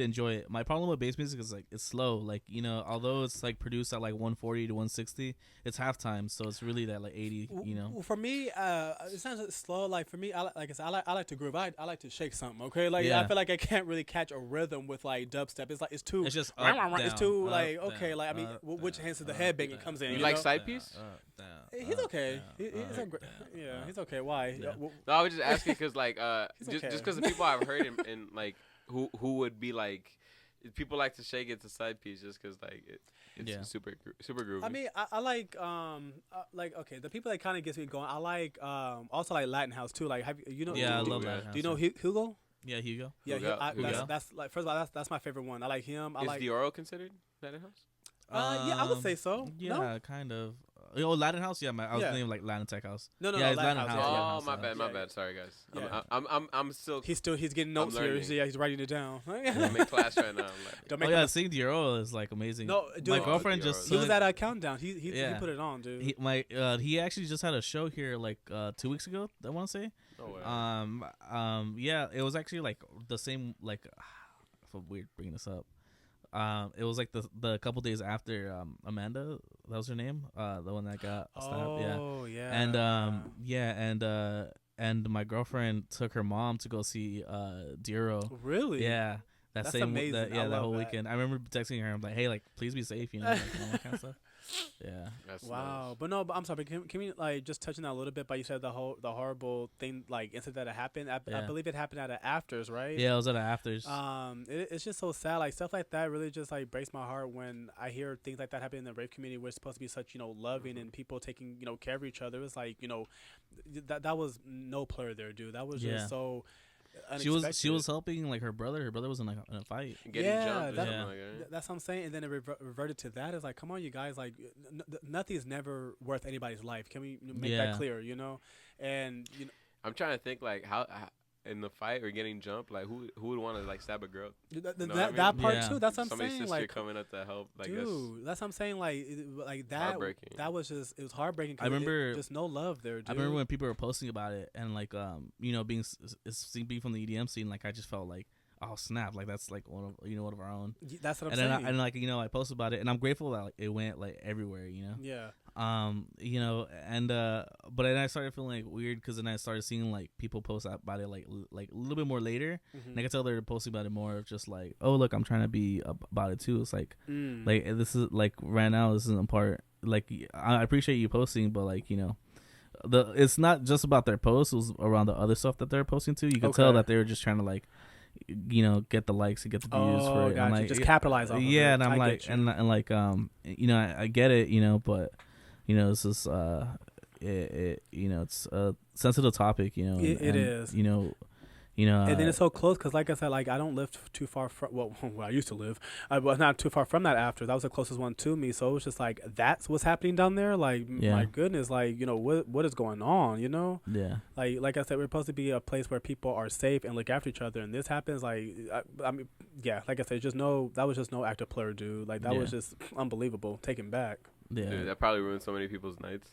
S1: enjoy it. My problem with bass music is like it's slow. Like, although it's like produced at like 140 to 160, it's halftime, so it's really that like 80.
S3: Well, for me, it sounds slow. Like for me, I like to groove. I like to shake something. Okay, like I feel like I can't really catch a rhythm with like dubstep. It's like it's too.
S1: It's just
S3: it's too
S1: up,
S3: like
S1: down,
S3: okay. Like I mean, which hands to the headbanging comes in.
S2: You
S3: You
S2: like
S3: know?
S2: side piece?
S3: He's okay. He's he's okay. Why?
S1: Yeah.
S2: No, I was just asking because like
S3: He's
S2: just
S3: okay.
S2: because the people I've heard and like who would be like people like to shake it to side piece just because like it's super groovy.
S3: I mean, I like okay. The people that kind of gets me going. I like also like Latin house too. Like have you know?
S1: Yeah, I
S3: do,
S1: love
S2: yeah.
S1: that.
S3: Do you know Hugo?
S1: Yeah, Hugo.
S3: Yeah,
S2: Hugo.
S3: that's like first of all that's my favorite one. I like him. I
S2: Is
S3: like
S2: Dioro considered Latin house?
S3: yeah, I would say so.
S1: Yeah,
S3: No?
S1: kind of. Latin house. Yeah, I was thinking like Latin tech house.
S3: No,
S1: yeah, it's
S3: Latin
S1: Latin
S3: house,
S1: house.
S3: yeah,
S2: Oh,
S1: Latin
S2: my
S1: house.
S2: bad. Sorry, guys.
S3: Yeah.
S2: I'm still
S3: He's getting notes here.
S2: learning.
S3: Yeah, he's writing it down.
S2: I'm in class right now. I'm like,
S3: Don't
S1: Oh
S3: make
S1: yeah, seeing Dioro is like amazing.
S3: No, dude,
S1: my girlfriend
S2: Dioro.
S1: just
S3: he was at a countdown. He
S1: Yeah.
S3: put it on, dude.
S1: he actually just had a show here like 2 weeks ago. I want to say.
S2: no way.
S1: Yeah, it was actually like the same like. I feel weird bringing this up. It was like the couple days after Amanda, that was her name, the one that got stabbed. And my girlfriend took her mom to go see Dioro.
S3: Really?
S1: Yeah,
S3: That's
S1: same
S3: amazing.
S1: that
S3: I
S1: that
S3: love
S1: whole
S3: that.
S1: weekend. I remember texting her. I'm like, hey, like please be safe, you know, like, all that kind of stuff. Yeah.
S2: That's
S3: Wow,
S2: nice.
S3: but no, but I'm sorry. Can we like just touch on that a little bit? But you said the horrible thing, like incident that happened. I
S1: Yeah.
S3: believe it happened at a afters, right?
S1: Yeah, I was at the afters.
S3: It's just so sad. Like stuff like that really just like breaks my heart when I hear things like that happen in the rave community. We're supposed to be such loving and people taking care of each other. It's like that was no player there, dude. That was
S1: Yeah.
S3: just so
S1: She
S3: unexpected.
S1: was helping like her brother. Her brother was in a fight.
S2: Getting
S3: Yeah,
S2: jumped or
S3: that's-
S2: something like that.
S3: That's what I'm saying, and then it reverted to that. It's like, come on, you guys! Like, nothing is never worth anybody's life. Can we make
S1: Yeah.
S3: that clear? And
S2: I'm trying to think like how in the fight or getting jumped, like who would want to like stab a girl?
S3: that part
S1: Yeah.
S3: too. That's what I'm
S2: Somebody's
S3: saying.
S2: sister
S3: Like,
S2: coming up to help. Like
S3: dude, that's what I'm saying. Like that.
S2: Heartbreaking.
S3: That was just it was heartbreaking. 'Cause
S1: I remember-
S3: just no love there, dude.
S1: I remember when people were posting about it and like being being from the EDM scene, like I just felt like, oh snap, like that's like one of our own.
S3: That's what I'm
S1: And then
S3: saying.
S1: I posted about it and I'm grateful that like it went like everywhere,
S3: Yeah.
S1: But then I started feeling like weird because then I started seeing like people post about it like a little bit more later,
S3: Mm-hmm.
S1: and I could tell they were posting about it more of just like, oh look, I'm trying to be about it too. It's like like this is like right now this isn't a part. Like I appreciate you posting, but like it's not just about their posts. It was around the other stuff that they're posting too. You could tell that they were just trying to like get the likes and get the views for it.
S3: Gotcha.
S1: And like
S3: Just capitalize on it.
S1: yeah, and I'm
S3: I
S1: like
S3: get you.
S1: and like I get it, but it's just it's a sensitive topic,
S3: It is. And then it's so close because, like I said, like I don't live too far from. Well, where I used to live, I was not too far from that. After that was the closest one to me, so it was just like that's what's happening down there. Like my goodness, like what is going on?
S1: yeah.
S3: Like I said, we're supposed to be a place where people are safe and look after each other, and this happens. Like I mean, yeah, like I said, that was just no active player, dude. Like that was just unbelievable. Taken back.
S1: Yeah.
S2: Dude, that probably ruined so many people's nights.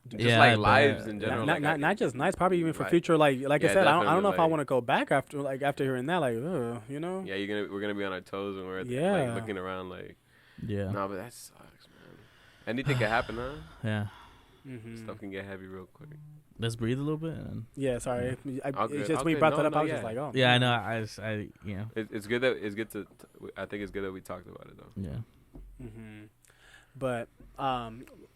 S2: Just
S1: Yeah,
S2: like
S1: I
S2: lives
S1: bet.
S2: in general.
S3: Not just nice, probably even for
S2: Right.
S3: future. Like I
S2: Yeah,
S3: said, I don't
S2: definitely,
S3: know if I
S2: like-
S3: want to go back after hearing that. Like,
S2: Yeah, we're gonna be on our toes when we're
S3: Yeah.
S2: like looking around like.
S1: Yeah.
S2: No, but that sucks, man. Anything can happen, huh?
S1: Yeah.
S3: Mhm.
S2: Stuff can get heavy real quick.
S1: Let's breathe a little bit. And
S3: Yeah, sorry.
S2: All good,
S3: It's just
S2: all
S3: when you
S2: good.
S3: brought that
S2: No,
S3: up,
S2: no,
S3: I was
S2: yeah.
S3: just like, oh.
S1: yeah, I know. I
S2: It's good that I think it's good that we talked about it though.
S1: yeah.
S3: Mm-hmm. But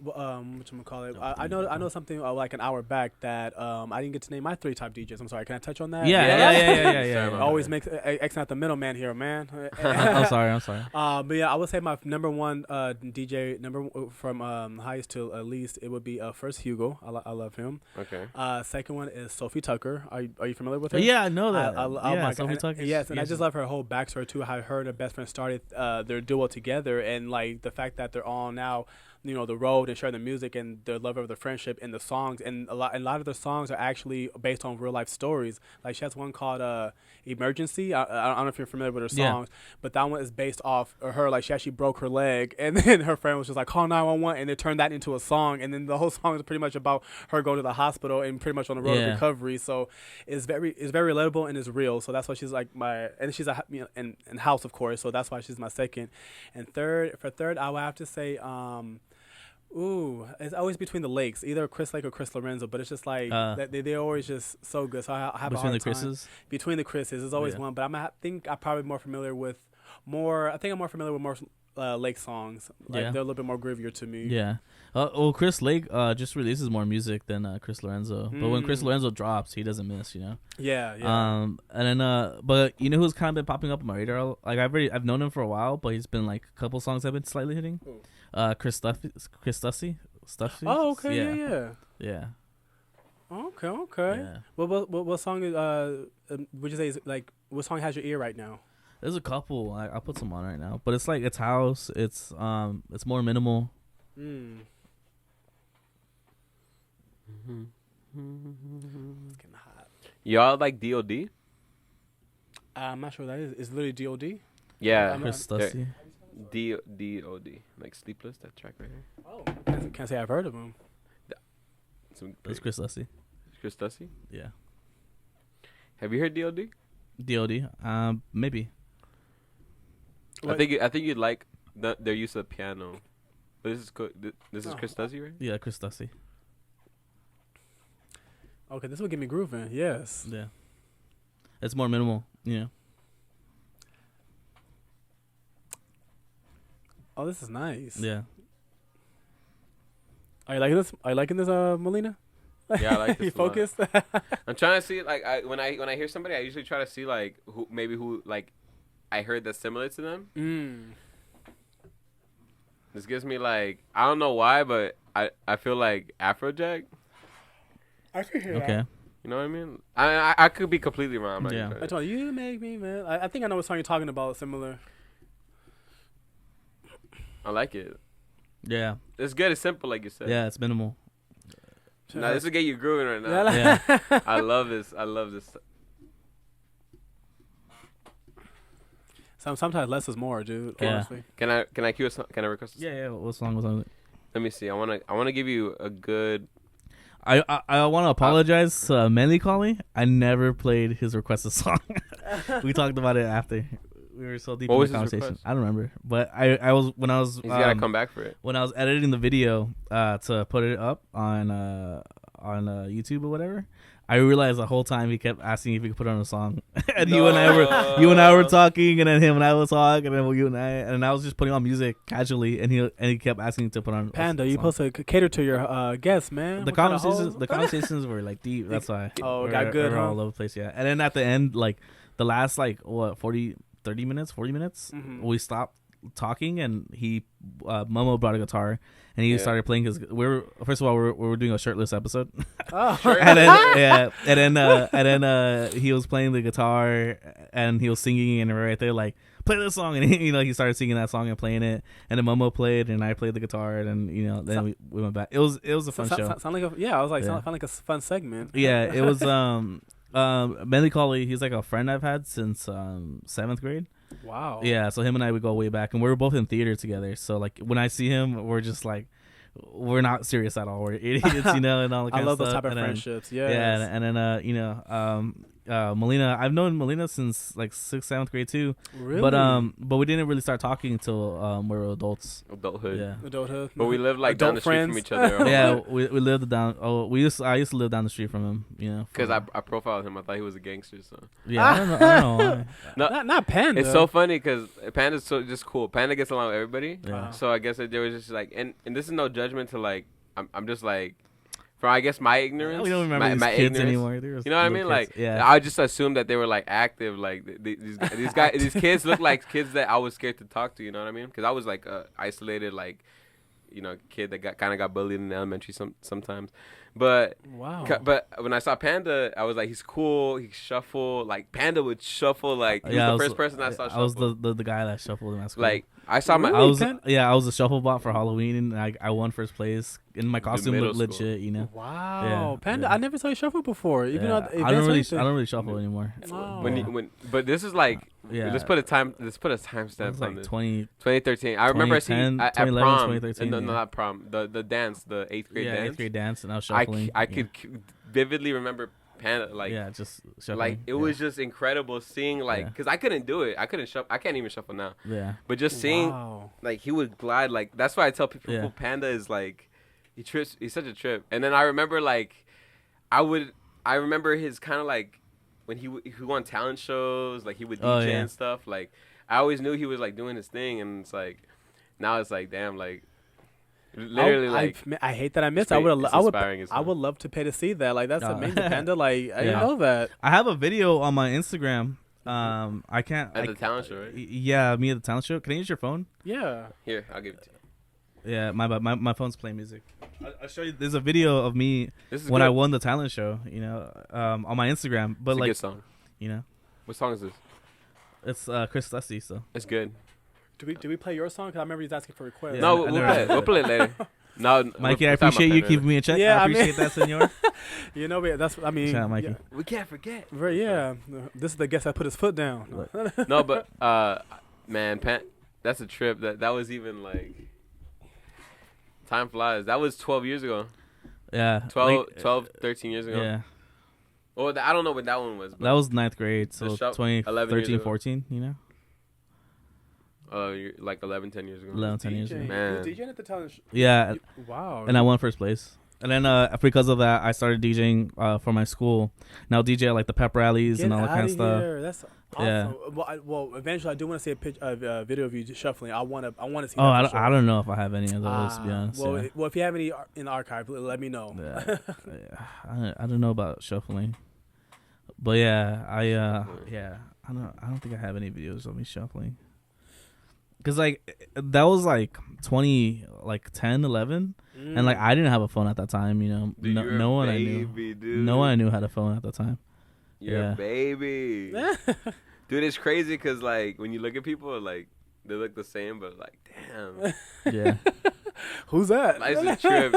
S3: whatchamacallit? I know something like an hour back that I didn't get to name my 3 top DJs. I'm sorry. Can I touch on that?
S1: Yeah.
S2: Sorry,
S3: Always makes X not the middleman here, man.
S1: I'm sorry.
S3: But yeah, I would say my number one DJ from highest to least, it would be first Hugo. I love him.
S2: Okay.
S3: Second one is Sophie Tucker. Are you familiar with her?
S1: Yeah, I know that.
S3: Oh
S1: yeah,
S3: my
S1: Sophie
S3: God.
S1: Tucker.
S3: Yes, and I just love her whole backstory too. How her and her best friend started their duo together, and like the fact that they're all now, the road and sharing the music and their love of the friendship in the songs, and a lot of their songs are actually based on real life stories. Like she has one called Emergency. I don't know if you're familiar with her songs, but that one is based off of her. Like she actually broke her leg, and then her friend was just like, call 911, and they turned that into a song, and then the whole song is pretty much about her going to the hospital and pretty much on the road to recovery. So it's very relatable and it's real. So that's why she's like and she's in house, of course. So that's why she's my second. And third, I would have to say it's always between the Lakes, either Chris Lake or Chris Lorenzo, but it's just like they're always just so good. So I have a hard time. Between the Chris's, there's always one, but I think I'm probably more familiar with more Lake songs. Like they're a little bit more groovier to me.
S1: Yeah. Chris Lake just releases more music than Chris Lorenzo. But when Chris Lorenzo drops, he doesn't miss,
S3: Yeah.
S1: And then but who's kind of been popping up on my radar? Like I've known him for a while, but he's been like a couple songs I've been slightly hitting. Chris Stussy.
S3: Oh, okay. Yeah. Okay.
S1: Yeah.
S3: What song would you say is like what song has your ear right now?
S1: There's a couple. I'll put some on right now, but it's like it's house. It's more minimal.
S3: It's getting hot.
S2: Y'all like DOD?
S3: I'm not sure what that is. It's literally DOD.
S2: Yeah.
S1: Chris Stussy.
S2: DOD, like Sleepless, that track right here.
S3: Oh, can't say I've heard of him.
S1: That's Chris Stussy.
S2: Chris Stussy?
S1: Yeah.
S2: Have you heard DOD?
S1: DOD. Maybe.
S2: I think you'd like their use of piano. But this is Chris Stussy, right?
S1: Yeah, Chris Stussy.
S3: Okay, this will get me grooving. Yes.
S1: Yeah. It's more minimal. Yeah.
S3: Oh, this is nice.
S1: Yeah.
S3: Are you liking this? Melina?
S2: Yeah, I like this
S3: You
S2: a lot.
S3: focused?
S2: I'm trying to see like when I hear somebody, I usually try to see like who like I heard that's similar to them. This gives me like I don't know why, but I feel like Afrojack.
S3: I can hear
S1: Okay.
S2: You know what I mean? I could be completely wrong. I'm not
S1: Yeah.
S2: even
S3: I
S2: trying to-
S3: told you make me man. I think I know what song you're talking about. Similar.
S2: I like it.
S1: Yeah.
S2: It's good. It's simple, like you said.
S1: Yeah. It's minimal.
S2: Nah, this will get you grooving right now.
S1: Yeah.
S2: I love this. I love this.
S3: Sometimes less is more, dude.
S1: Yeah.
S3: Honestly.
S2: Can I cue a song? Can I request a song?
S1: Yeah. What song was on it?
S2: Let me see. I wanna give you a good.
S1: I want to apologize to Manly Collie. I never played his requested song. We talked about it after. We were so deep
S2: What
S1: in
S2: was
S1: the
S2: his
S1: conversation.
S2: request?
S1: I don't remember, but I was when I was
S2: He's gotta come back for it.
S1: when I was editing the video to put it up on YouTube or whatever. I realized the whole time he kept asking if he could put on a song, and you and I were talking, and then him and I was talking, and then you and I was just putting on music casually, and he kept asking to put on
S3: Panda,
S1: a
S3: you
S1: song.
S3: supposed to cater to your guests, man.
S1: The conversations were like deep. That's why.
S3: Oh, it
S1: We're-
S3: got good,
S1: we're
S3: huh?
S1: all over the place, yeah. And then at the end, like the last 40 minutes,
S3: Mhm.
S1: we stopped talking, and he Momo brought a guitar, and he
S2: Yeah.
S1: started playing his. First of all, we were doing a shirtless episode,
S3: Oh.
S1: and then he was playing the guitar, and he was singing, and right there like play this song, and he started singing that song and playing it, and then Momo played, and I played the guitar, and then we went back. It was a fun show.
S3: Sound like I was like,
S1: Yeah.
S3: sound like a fun segment.
S1: Yeah, it was Manly Collie. He's like a friend I've had since 7th grade.
S3: Wow.
S1: Yeah, so him and I would go way back, and we were both in theater together. So like when I see him, we're just like, we're not serious at all. We're idiots, and all that
S3: I
S1: kind
S3: love
S1: of
S3: those
S1: stuff.
S3: type of
S1: And then-
S3: friendships. Yes.
S1: Yeah, and then Melina. I've known Melina since like 6th, 7th grade too.
S3: Really?
S1: But we didn't really start talking until we were adults.
S2: Adulthood.
S1: Yeah.
S3: Adulthood.
S2: But we live like down the
S3: Adult
S2: street from each other.
S1: Yeah, we lived down. Oh, I used to live down the street from him.
S2: Because I profiled him. I thought he was a gangster. So
S1: Yeah, I don't know why.
S2: no,
S3: not Panda.
S2: it's so funny because Panda's so just cool. Panda gets along with everybody.
S1: Yeah.
S2: So I guess that there was just like, and this is no judgment to like. I'm just like, from I guess my ignorance.
S1: We don't remember
S2: my,
S1: these
S2: my
S1: kids
S2: ignorance,
S1: anymore. They were
S2: You know what I
S1: little
S2: mean?
S1: kids.
S2: Like,
S1: yeah.
S2: I just assumed that they were like active. Like these kids look like kids that I was scared to talk to. You know what I mean? Because I was like isolated, like kid that got bullied in elementary sometimes. But
S3: Wow.
S2: but when I saw Panda, I was like, he's cool. He shuffle like Panda would shuffle. Like he was the first person I saw shuffle.
S1: I was the guy that shuffled in that school.
S2: Like I saw my.
S3: Really?
S1: I was a shuffle bot for Halloween, and I won first place. And my costume
S2: middle
S1: looked
S2: school.
S1: legit,
S3: Wow.
S1: Yeah,
S3: Panda,
S1: yeah.
S3: I never saw you shuffle before. Even
S1: Yeah.
S3: at
S1: I don't
S3: anything.
S1: really shuffle anymore.
S3: Oh.
S2: But this is like
S1: Yeah.
S2: let's put a
S1: It
S2: timestamp
S1: was
S2: on
S1: like
S2: this.
S1: 2010,
S2: 2013. I remember I seen at
S1: 2011,
S2: prom.
S1: 2013,
S2: No,
S1: yeah.
S2: not prom. The dance, the 8th grade dance.
S1: 8th grade dance, and I was
S2: I
S1: shuffling.
S2: could vividly remember Panda like
S1: just shuffling.
S2: like it was just incredible seeing like
S1: Yeah.
S2: because I couldn't do it. I couldn't shuffle. I can't even shuffle now.
S1: Yeah.
S2: But just seeing
S3: Wow.
S2: like he would glide like that's why I tell people
S1: Yeah.
S2: Panda is like he trips. He's such a trip. And then I remember like I remember his kind of like when he won talent shows like he would DJ
S1: Oh, yeah.
S2: and stuff. Like I always knew he was like doing his thing, and it's like now it's like damn like literally
S3: I hate that I missed.
S2: it's
S3: I
S2: inspiring
S3: would love to pay to see that. Like that's
S1: Oh.
S3: amazing, Panda. Like I didn't
S1: Yeah.
S3: know that.
S1: I have a video on my Instagram. I can't.
S2: at the talent show, right?
S1: Yeah, me at the talent show. Can I use your phone?
S3: Yeah.
S2: Here, I'll give it to you.
S1: Yeah, my phone's playing music. I'll show you. There's a video of me
S2: This is
S1: when
S2: good.
S1: I won the talent show. On my Instagram. But
S2: It's a
S1: like,
S2: good song. What song is this?
S1: it's Chris Leslie. So
S2: It's good.
S3: Do we play your song? Cause I remember he's asking for requests.
S1: Yeah,
S2: No,
S1: I
S2: we'll
S1: never
S2: play
S1: had
S2: it. We'll play it later. No,
S1: Mikey, I
S2: we're talking about
S1: appreciate you
S2: Panda
S1: keeping me in check.
S3: Yeah,
S1: I
S3: I mean-
S1: appreciate that, senor.
S3: You know, I mean,
S1: Shout out, Mikey.
S3: yeah,
S2: We can't forget.
S3: yeah. This is the guest that put his foot down.
S2: No, but man, that's a trip. That was even like time flies. That was 12 years ago.
S1: Yeah,
S2: 12, 13 years ago.
S1: Yeah,
S2: Well, I don't know what that one was. But
S1: that was 9th grade. So
S2: The show-
S1: 2013,
S2: 11 years ago.
S1: 14.
S2: you're like 11, 10 years ago.
S1: 11, 10 years
S3: DJ.
S1: ago.
S2: Man.
S3: You was DJing at the talent show.
S1: Yeah,
S3: Wow.
S1: and I won first place. And then because of that, I started DJing for my school. Now DJ at like the pep rallies and all that kind of stuff.
S3: That's awesome.
S1: Yeah.
S3: Well, eventually I do want to see a video of you just shuffling. I want to see.
S1: Oh,
S3: that
S1: I don't know if I have any of those. To be honest.
S3: Well, if you have any in the archive, let me know.
S1: I don't know about shuffling, but yeah, I don't think I have any videos of me shuffling. Cause like that was like 10, 11, and like I didn't have a phone at that time. You know, no one I knew. Dude. No one I knew had a phone at the time.
S2: You're a baby. Dude, it's crazy because like when you look at people, like they look the same, but like damn.
S1: Yeah.
S3: Who's that?
S2: Nice to trip.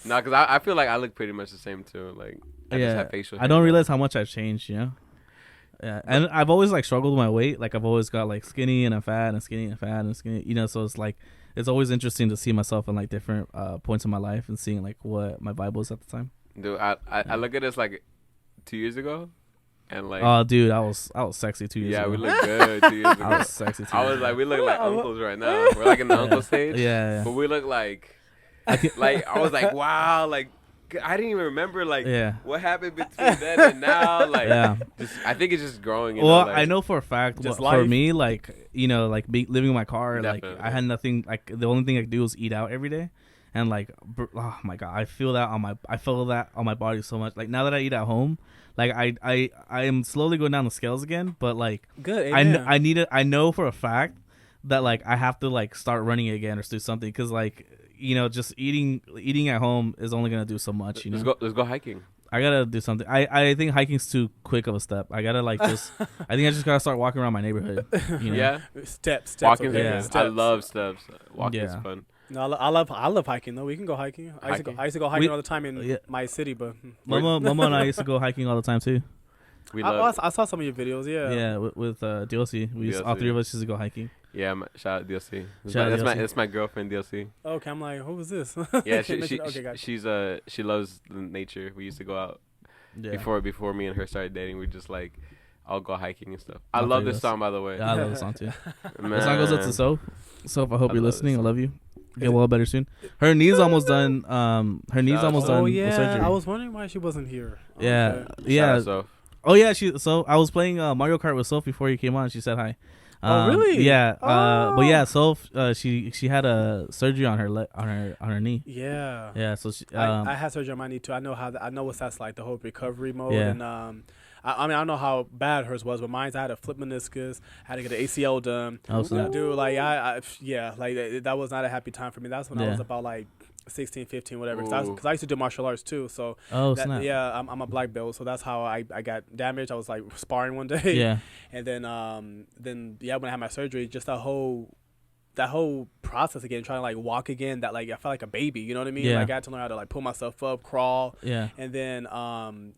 S2: No, because I feel like I look pretty much the same too. Like I just have facial hair.
S1: I don't realize how much I've changed. You know. Yeah, and I've always like struggled with my weight. Like I've always got like skinny and I'm fat and skinny and fat and skinny. You know, so it's like it's always interesting to see myself in like different points in my life and seeing like what my vibe was at the time.
S2: Dude, I look at this like 2 years ago, and like
S1: oh, dude, I was sexy 2 years ago.
S2: Yeah, we look good 2 years ago.
S1: I was sexy.
S2: I was like, we look like uncles right now. We're like in the uncle stage.
S1: Yeah.
S2: But we look like I was like, wow, like. I didn't even remember like what happened between then and now. Like, I think it's just growing. You
S1: well,
S2: know, like,
S1: I know for a fact. For me, like like living in my car,
S2: definitely.
S1: Like I had nothing. Like the only thing I could do was eat out every day, and like oh my god, I feel that on my body so much. Like now that I eat at home, like I am slowly going down the scales again. But like
S3: good,
S1: I know for a fact that like I have to like start running again or do something because like. Just eating at home is only gonna do so much. You know,
S2: let's go hiking.
S1: I gotta do something. I think hiking's too quick of a step. I gotta like just. I think I just gotta start walking around my neighborhood. You know?
S2: Yeah,
S3: steps.
S2: Walking, I love steps. Walking is fun.
S3: No, I love hiking though. We can go hiking. I used to go hiking all the time in my city, but
S1: Mama and I used to go hiking all the time too.
S3: I saw some of your videos. Yeah,
S1: with DLC. All three of us used to go hiking.
S2: Yeah, shout out DLC. That's my girlfriend DLC.
S3: Okay, I'm like, who is this?
S2: Yeah, she loves nature. We used to go out before me and her started dating. We just like I'll go hiking and stuff. I love this song, by the way.
S1: Yeah, I love the song too. The song goes up to Soph. Soph, I hope you're listening. I love you. Get well better soon. Her knee's almost done. Her knee's almost done.
S3: Oh yeah,
S1: with surgery.
S3: I was wondering why she wasn't here.
S1: Yeah,
S3: okay.
S1: yeah. Oh yeah, So I was playing Mario Kart with Soph before you came on. She said hi.
S3: Oh really?
S1: Yeah. But yeah, Soph, she had a surgery on her knee.
S3: Yeah.
S1: Yeah. So she,
S3: I had surgery on my knee too. I know what that's like, the whole recovery mode. Yeah. And I mean I don't know how bad hers was, but mine's I had to flip meniscus, I had to get an ACL done.
S1: Oh, so
S3: dude, like that was not a happy time for me. That's when I was about like 16, 15, whatever. Because I used to do martial arts too. So
S1: snap.
S3: Yeah, I'm a black belt, so that's how I got damaged. I was like sparring one day.
S1: Yeah.
S3: And then when I had my surgery, just that whole process again, trying to like walk again, that like I felt like a baby, you know what I mean?
S1: Yeah.
S3: Like I had to learn how to like pull myself up, crawl.
S1: Yeah.
S3: And then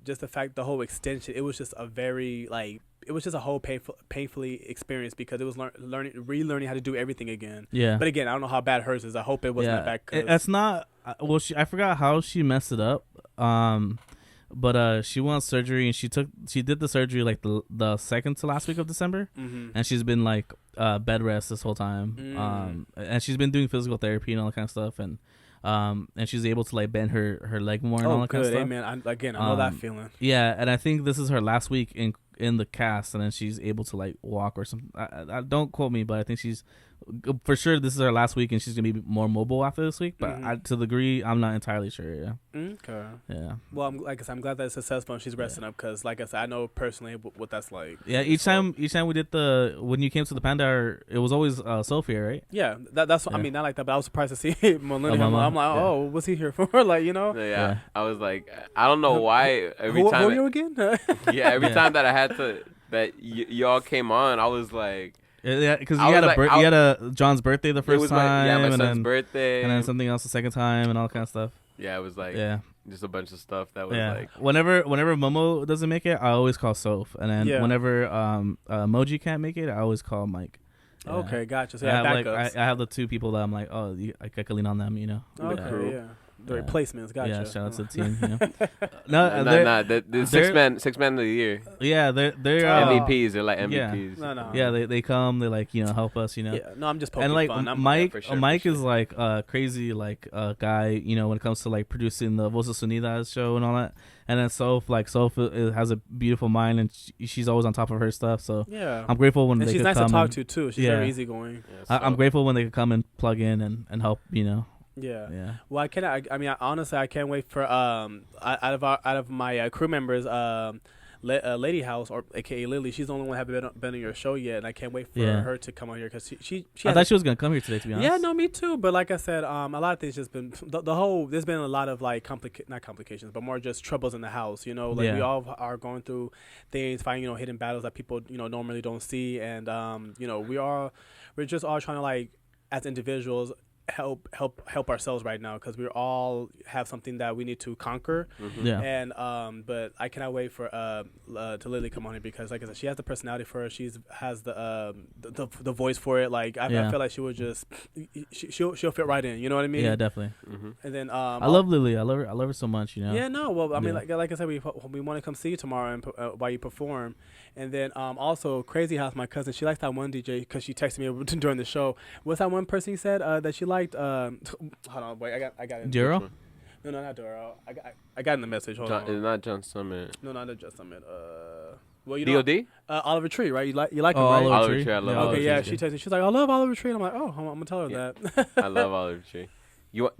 S3: just the fact, the whole extension, it was just a very like, it was just a whole painfully experience because it was relearning how to do everything again. Yeah. But again, I don't know how bad hers is. I hope it wasn't that bad.
S1: That's not. Well, I forgot how she messed it up. But she went on surgery and she did the surgery like the second to last week of December, and she's been like bed rest this whole time. And she's been doing physical therapy and all that kind of stuff, and she's able to like bend her leg more and all that kind of stuff.
S3: Amen. I know that feeling.
S1: Yeah, and I think this is her last week in the cast, and then she's able to like walk or something. I don't quote me, but I think she's for sure this is her last week, and she's gonna be more mobile after this week. But to the degree, I'm not entirely sure. Yeah.
S3: Okay.
S1: Yeah.
S3: Well, I'm glad that it's successful and she's resting up because, like I said, I know personally what that's like.
S1: Yeah. Each time we did when you came to the Panda, it was always Sophia, right?
S3: Yeah. That's I mean, not like that, but I was surprised to see Millennium. I'm like, oh, what's he here for? Like, you know?
S2: Yeah. I was like, I don't know why every time.
S3: Who are you again?
S2: Every time that I had to y'all came on, I was like.
S1: Yeah, because you had a John's birthday the first time,
S2: my son's birthday,
S1: and then something else the second time, and all kind of stuff.
S2: Yeah, it was like just a bunch of stuff that was like.
S1: Whenever Momo doesn't make it, I always call Soph, and then whenever Moji can't make it, I always call Mike. Yeah.
S3: Okay, gotcha. So
S1: I have the two people that I'm like, I could lean on them, you know.
S3: Okay, yeah. The replacements, gotcha.
S1: Yeah, shout out to the team. You know?
S2: The six man of the year.
S1: Yeah, they're
S2: MVPs. They're like MVPs.
S3: No.
S1: Yeah, they come. They like help us. You know.
S3: Yeah, no, I'm just poking
S1: and like
S3: fun.
S1: Mike is like crazy like guy. You know, when it comes to like producing the Voces Unidas show and all that. And then Soph has a beautiful mind, and she's always on top of her stuff. So
S3: yeah,
S1: I'm grateful when
S3: and
S1: they
S3: she's
S1: could
S3: nice
S1: come
S3: to talk to too. She's very easygoing.
S2: Yeah,
S1: I'm grateful when they could come and plug in and help. You know.
S3: Yeah. Well, honestly, I can't wait for out of my crew members, Lady House, or AKA Lily. She's the only one who haven't been on your show yet, and I can't wait for her to come on here because she
S1: I thought she was gonna come here today, to be honest.
S3: Yeah, no, me too. But like I said, a lot of things just been there's been a lot of like not complications, but more just troubles in the house. You know, like we all are going through things, fighting hidden battles that people normally don't see, and we're just all trying to like as individuals help ourselves right now because we all have something that we need to conquer. And but I cannot wait for to Lily come on here because like I said, she has the personality for it. Has the voice for it. Like I feel like she would just she'll fit right in, you know what I mean?
S1: Yeah, definitely.
S3: And then
S1: I love Lily. I love her so much, you know.
S3: Yeah, no, well, I mean, like I said, we want to come see you tomorrow and while you perform. And then also Crazy House, my cousin, she likes that one DJ because she texted me during the show. What's that one person you said that she liked? Hold on, wait, I got it.
S1: Duro?
S3: No, not Duro. I got in the message. Hold on.
S2: It's not John Summit.
S3: No, not John Summit. Well, you
S2: DOD?
S3: Oliver Tree, right? You like him, right?
S2: Oliver Tree. I love Oliver Tree.
S3: Okay, yeah. She texted me. She's like, I love Oliver Tree. And I'm like, oh, I'm gonna tell her that.
S2: I love Oliver Tree.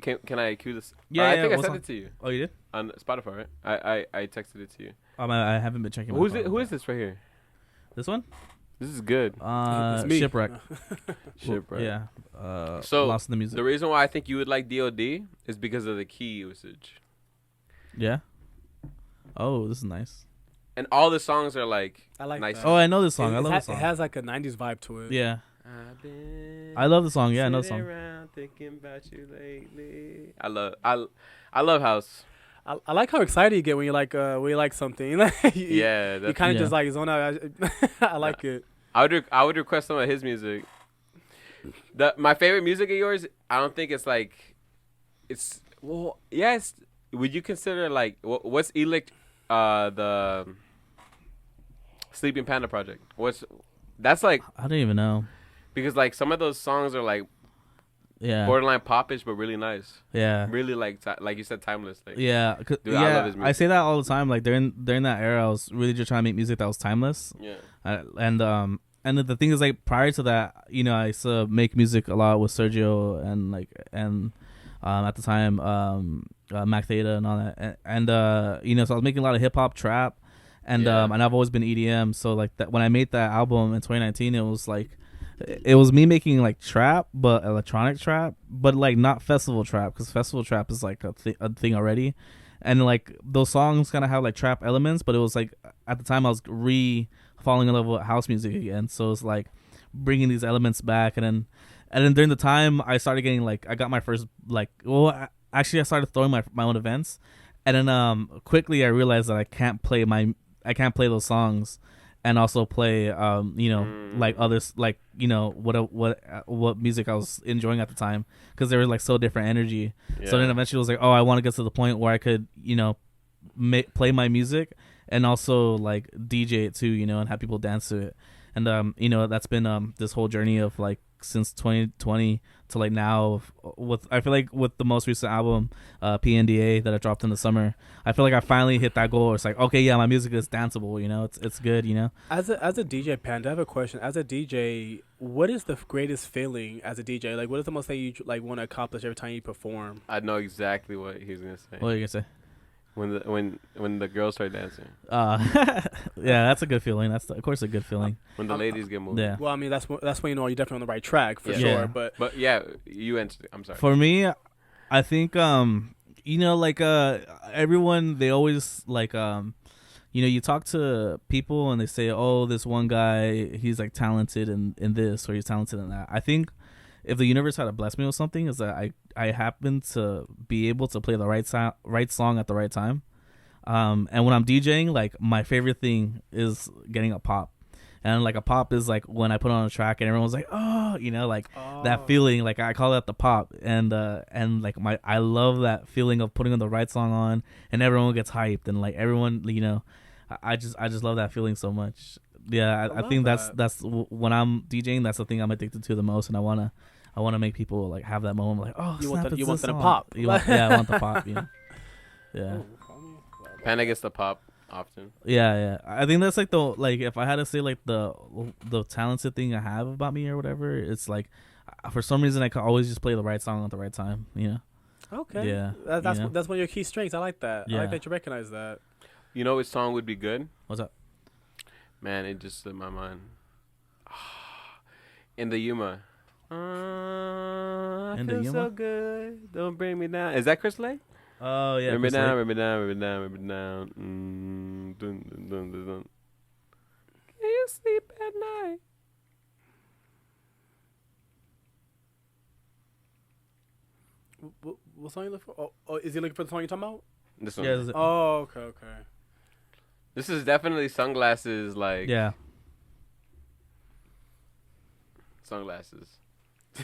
S2: Can I cue this?
S1: Yeah,
S2: I think I sent it to you.
S1: Oh, you did?
S2: On Spotify, right? I texted it to you.
S1: I haven't been checking.
S2: Who is this right here?
S1: This one?
S2: This is good.
S3: It's me.
S1: Shipwreck.
S2: Shipwreck.
S1: Yeah.
S2: So
S1: Lost in the Music.
S2: The reason why I think you would like DOD is because of the key usage.
S1: Yeah. Oh, this is nice.
S2: And all the songs are like
S3: I like
S2: nice.
S3: that.
S1: Oh, I know this song. I love this song.
S3: It has like a 90s vibe to it.
S1: Yeah. I love the song. Yeah, I know the song.
S2: Around thinking about you lately. I love house.
S3: I like how excited you get when you like something. You kind of just like zone out. I like it.
S2: I would request some of his music. My favorite music of yours, I don't think it's like, it's well, yes. Would you consider like what's the Sleeping Panda project? That's like
S1: I don't even know
S2: because like some of those songs are like borderline popish but really nice. Yeah, really like you said, timeless. Like,
S1: dude,
S2: I love his music.
S1: I say that all the time. Like during that era, I was really just trying to make music that was timeless.
S2: Yeah,
S1: and the thing is, like prior to that, I used to make music a lot with Sergio and at the time Mac Theta and all that, and so I was making a lot of hip hop, trap, and I've always been EDM. So like that when I made that album in 2019, it was like. It was me making like trap, but electronic trap, but like not festival trap, because festival trap is like a thing already, and like those songs kind of have like trap elements, but it was like at the time I was falling in love with house music again, so it's like bringing these elements back, and then during the time I started getting like I got my first I started throwing my own events, and then quickly I realized that I can't play those songs. And also play, like others, like what music I was enjoying at the time, because they were like so different energy. Yeah. So then eventually I was like, I want to get to the point where I could, play my music and also like DJ it too, and have people dance to it. And that's been this whole journey of like since 2020 to like now. I feel like with the most recent album, PNDA, that I dropped in the summer, I feel like I finally hit that goal. It's like, okay, yeah, my music is danceable. It's good.
S3: As a DJ, Panda, I have a question. As a DJ, what is the greatest feeling as a DJ? Like, what is the most thing you like want to accomplish every time you perform?
S2: I know exactly what he's gonna say.
S1: What are you gonna say?
S2: When the girls start dancing.
S1: Yeah, that's a good feeling. That's of course a good feling.
S2: When the ladies get moving.
S3: Yeah. Well, I mean that's when you're definitely on the right track for sure.
S1: Yeah.
S3: But
S2: yeah, you answered. I'm sorry.
S1: For me, I think everyone, they always like you talk to people and they say, oh, this one guy, he's like talented in this, or he's talented in that. I think if the universe had to bless me with something, is that I happen to be able to play the right song at the right time. And when I'm DJing, like my favorite thing is getting a pop. And like a pop is like when I put on a track and everyone's like, oh, you know, like that
S3: Oh.
S1: feeling. Like I call that the pop, and like I love that feeling of putting on the right song on and everyone gets hyped and like everyone, you know, I just love that feeling so much. Yeah, I
S3: love
S1: think
S3: that.
S1: that's when I'm DJing, that's the thing I'm addicted to the most, and I wanna make people like have that moment like, oh,
S3: You
S1: snap,
S3: want the-
S1: it's
S3: you want
S1: this
S3: the
S1: song.
S3: pop.
S1: Yeah, I want the pop. You know? Yeah.
S2: Panda gets the pop often.
S1: Yeah. I think that's like if I had to say like the talented thing I have about me or whatever, it's like for some reason I can always just play the right song at the right time. You know?
S3: Okay.
S1: Yeah.
S3: That's
S1: you know?
S3: that's one of your key strengths. I like that. I
S1: Yeah.
S3: like that you recognize that.
S2: You know which song would be good?
S1: What's up?
S2: Man, it just slipped my mind. In the Yuma. I
S1: In the
S2: feel
S1: Yuma?
S2: so good. Don't bring me down. Is that Chris Lake?
S1: Oh yeah.
S2: Bring me
S1: Chris
S2: down,
S1: Lake.
S2: bring me down, bring me down, bring me down. Dun, dun, dun, dun, dun. Can you sleep at night?
S3: What song you looking for? Oh, is he looking for the song you're talking about?
S2: This one.
S1: Yeah. is it-
S3: Oh, okay.
S2: This is definitely sunglasses, like
S1: yeah.
S2: sunglasses.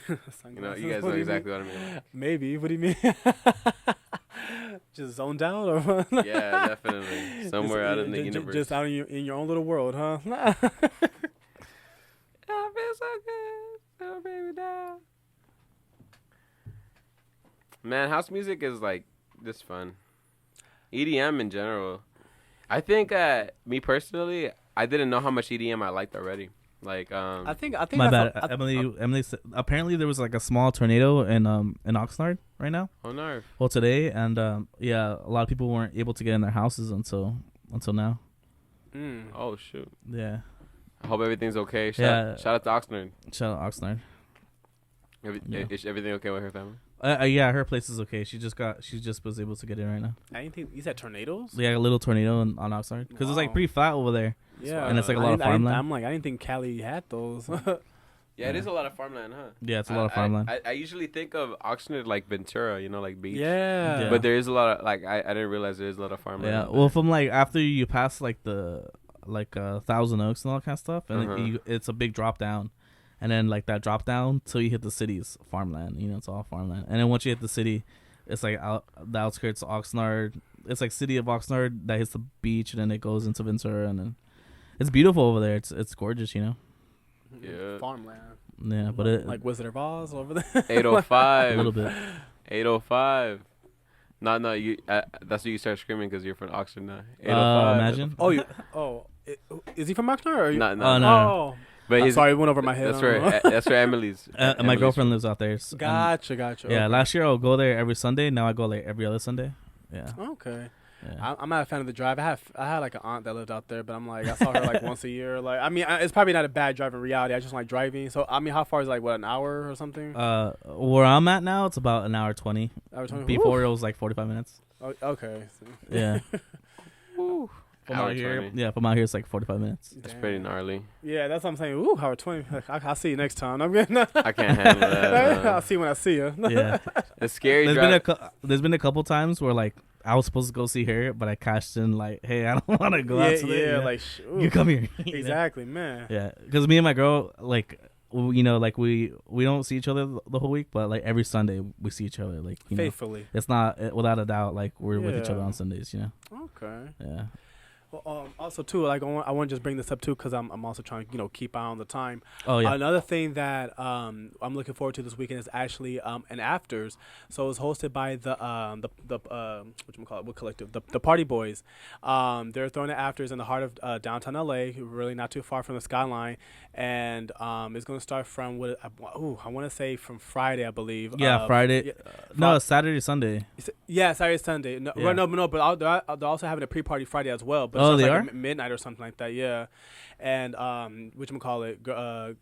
S2: You guys
S3: What
S2: know
S3: do you mean?
S2: exactly what I mean.
S3: Maybe. What do you mean? Just zoned out, or what?
S2: Yeah, definitely. Somewhere out in the universe.
S3: Just out in your own little world, huh?
S2: I feel so good. Don't bring me down. Man, house music is like just fun. EDM in general. I think me personally, I didn't know how much EDM I liked already. Like
S3: I think.
S1: My
S3: that's
S1: bad. Emily said, apparently there was like a small tornado in Oxnard right now.
S2: oh no.
S1: Well, today, and yeah, a lot of people weren't able to get in their houses until now.
S2: Oh shoot.
S1: Yeah.
S2: I hope everything's okay.
S1: Yeah.
S2: Shout out to Oxnard.
S1: Shout out Oxnard. Yeah.
S2: Is everything okay with her family?
S1: Yeah, her place is okay. She just was able to get in right now.
S3: I didn't think you said tornadoes.
S1: Yeah, a little tornado on Oxnard because it's like
S3: Wow.
S1: pretty flat over there.
S3: Yeah,
S1: And it's like a lot of farmland.
S3: I'm like, I didn't think Cali had those.
S2: Yeah, it is a lot of farmland, huh?
S1: Yeah, it's a lot of farmland.
S2: I usually think of Oxnard like Ventura, like beach.
S3: Yeah.
S1: Yeah.
S2: But there is a lot of I didn't realize there is a lot of farmland.
S1: Yeah,
S2: out
S1: well,
S2: there.
S1: from like after you pass like the Thousand Oaks and all that kind of stuff, and
S2: Uh-huh.
S1: it's a big drop down, and then like that drop down till you hit the city's farmland. It's all farmland, and then once you hit the city, it's like the outskirts of Oxnard. It's like city of Oxnard that hits the beach, and then it goes into Ventura, and then it's beautiful over there. It's gorgeous,
S2: Yeah.
S3: Farmland.
S1: Yeah, but it
S3: Like Wizard of Oz over there.
S2: 805.
S1: a little bit.
S2: 805. No, you. That's what you start screaming because you're from Oxford now. 805.
S1: Imagine.
S3: Is he from Oxnard? Or
S2: No, no.
S1: Oh, no.
S3: Oh,
S2: But
S3: I'm
S2: his-
S3: sorry, it went over my head.
S2: That's
S3: I don't know.
S2: where. That's where Emily's.
S1: My
S2: Emily's
S1: girlfriend
S2: from.
S1: lives out there.
S3: Gotcha.
S1: Yeah,
S3: Okay.
S1: last year I would go there every Sunday. Now I go like every other Sunday. Yeah.
S3: Okay.
S1: Yeah.
S3: I'm not a fan of the drive. I had like an aunt that lived out there, but I'm like, I saw her like once a year. Like, I mean, it's probably not a bad drive in reality. I just like driving. So, I mean, how far is it, like, what, an hour or something?
S1: Where I'm at now, it's about an hour 20.
S3: Hour 20?
S1: Before
S3: Woo.
S1: it was like 45 minutes.
S3: Oh, okay.
S1: Yeah.
S2: Woo.
S1: From
S2: Hour
S1: out here,
S2: 20.
S1: yeah, from out here it's like 45 minutes.
S2: That's
S3: Damn.
S2: pretty gnarly.
S3: Yeah, that's what I'm saying. Ooh, hour 20. I'll see you next time. I'm getting.
S2: I can't handle that.
S3: I'll see you when I see you.
S1: Yeah.
S2: It's scary.
S1: There's been a couple times where like I was supposed to go see her, but I cashed in like, hey, I don't want to go out today.
S3: yeah,
S1: you know?
S3: like
S1: you come here. You know?
S3: exactly, man.
S1: Yeah, because me and my girl like. Like we don't see each other the whole week, but like every Sunday we see each other. Like
S3: Faithfully.
S1: it's not without a doubt like we're with each other
S3: Yeah.
S1: on Sundays.
S3: Okay.
S1: Yeah.
S3: Well, also too, like I want to just bring this up too, because I'm also trying to keep eye on the time.
S1: Oh yeah.
S3: Another thing that I'm looking forward to this weekend is actually an afters. So it's hosted by the what collective, the Party Boys. They're throwing the afters in the heart of downtown LA, really not too far from the skyline, and it's going to start from I want to say from Friday, I believe.
S1: Yeah, Friday.
S3: yeah,
S1: No, it's Saturday, Sunday.
S3: Yeah, Saturday, Sunday. No,
S1: Yeah.
S3: no, but they're also having a pre-party Friday as well. But
S1: Oh,
S3: it's
S1: they
S3: like
S1: are?
S3: midnight or something like that. Yeah, and whatchamacallit,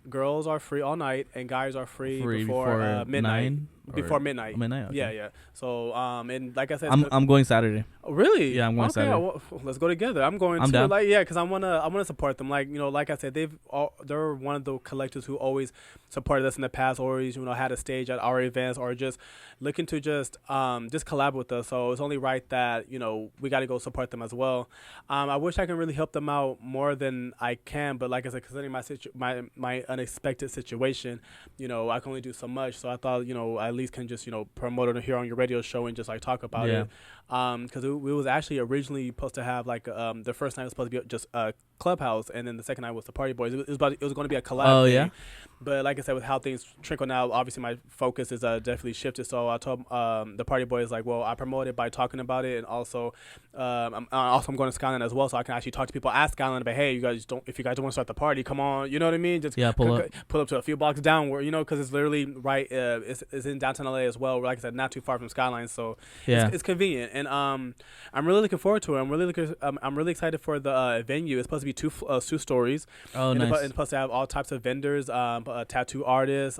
S3: girls are free all night and guys are free before midnight. before midnight.
S1: Midnight. Okay.
S3: Yeah. So and like I said,
S1: I'm going Saturday.
S3: Oh, really?
S1: Yeah, I'm going Saturday.
S3: Well, let's go together. I'm going too.
S1: Down.
S3: Like, yeah, because I wanna support them. Like, like I said, they're one of the collectors who always supported us in the past, always had a stage at our events, or just looking to just collab with us. So it's only right that we got to go support them as well. I wish I can really help them out more than I can, but like I said, considering my unexpected situation, I can only do so much. So I thought I at least can just promote it here on your radio show and just like talk about it. Because it was actually originally supposed to have like the first night was supposed to be just Klub Howz, and then the second night was the Party Boys. It was going to be a collab thing. But like I said, with how things trickle now, obviously my focus is definitely shifted. So I told the Party Boys, like, well, I promote it by talking about it, and also I'm going to Skyline as well, so I can actually talk to people at Skyline about, hey, if you guys don't want to start the party, come on, you know what I mean? Just pull up to a few blocks down, where because it's literally right. It's in downtown LA as well. Like I said, not too far from Skyline, so it's convenient. And I'm really looking forward to it. I'm really excited for the venue. It's supposed to be two stories.
S1: Oh, nice.
S3: It's supposed to have all types of vendors, tattoo artists,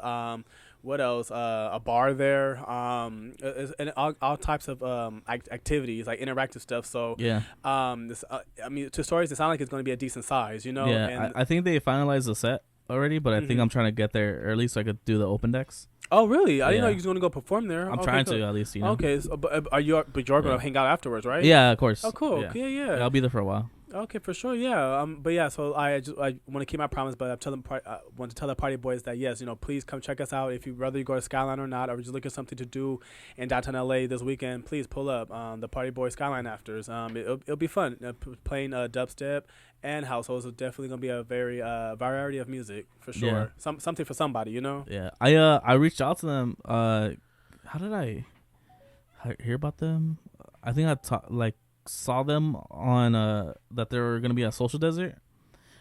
S3: what else? A bar there, and all types of activities, like interactive stuff. So two stories. It sounds like it's going to be a decent size, Yeah,
S1: and I think they finalized the set already, but I think I'm trying to get there early so I could do the open decks.
S3: Oh, really? I didn't know you was going to go perform there.
S1: I'm trying to, at least,
S3: Okay, so, but you're going to hang out afterwards, right?
S1: Yeah, of course.
S3: Oh, cool. Yeah.
S1: I'll be there for a while.
S3: Okay, for sure, yeah. But yeah, so I want to keep my promise, but I want to tell the Party Boys that yes, please come check us out. If whether you go to Skyline or not, or just looking for something to do in downtown LA this weekend, please pull up the Party Boys Skyline afters. It'll be fun playing dubstep and house. So it's definitely gonna be a very variety of music for sure. Yeah. Something for somebody,
S1: Yeah, I reached out to them. How did I hear about them? I think I saw them on that they were gonna be at Social Desert,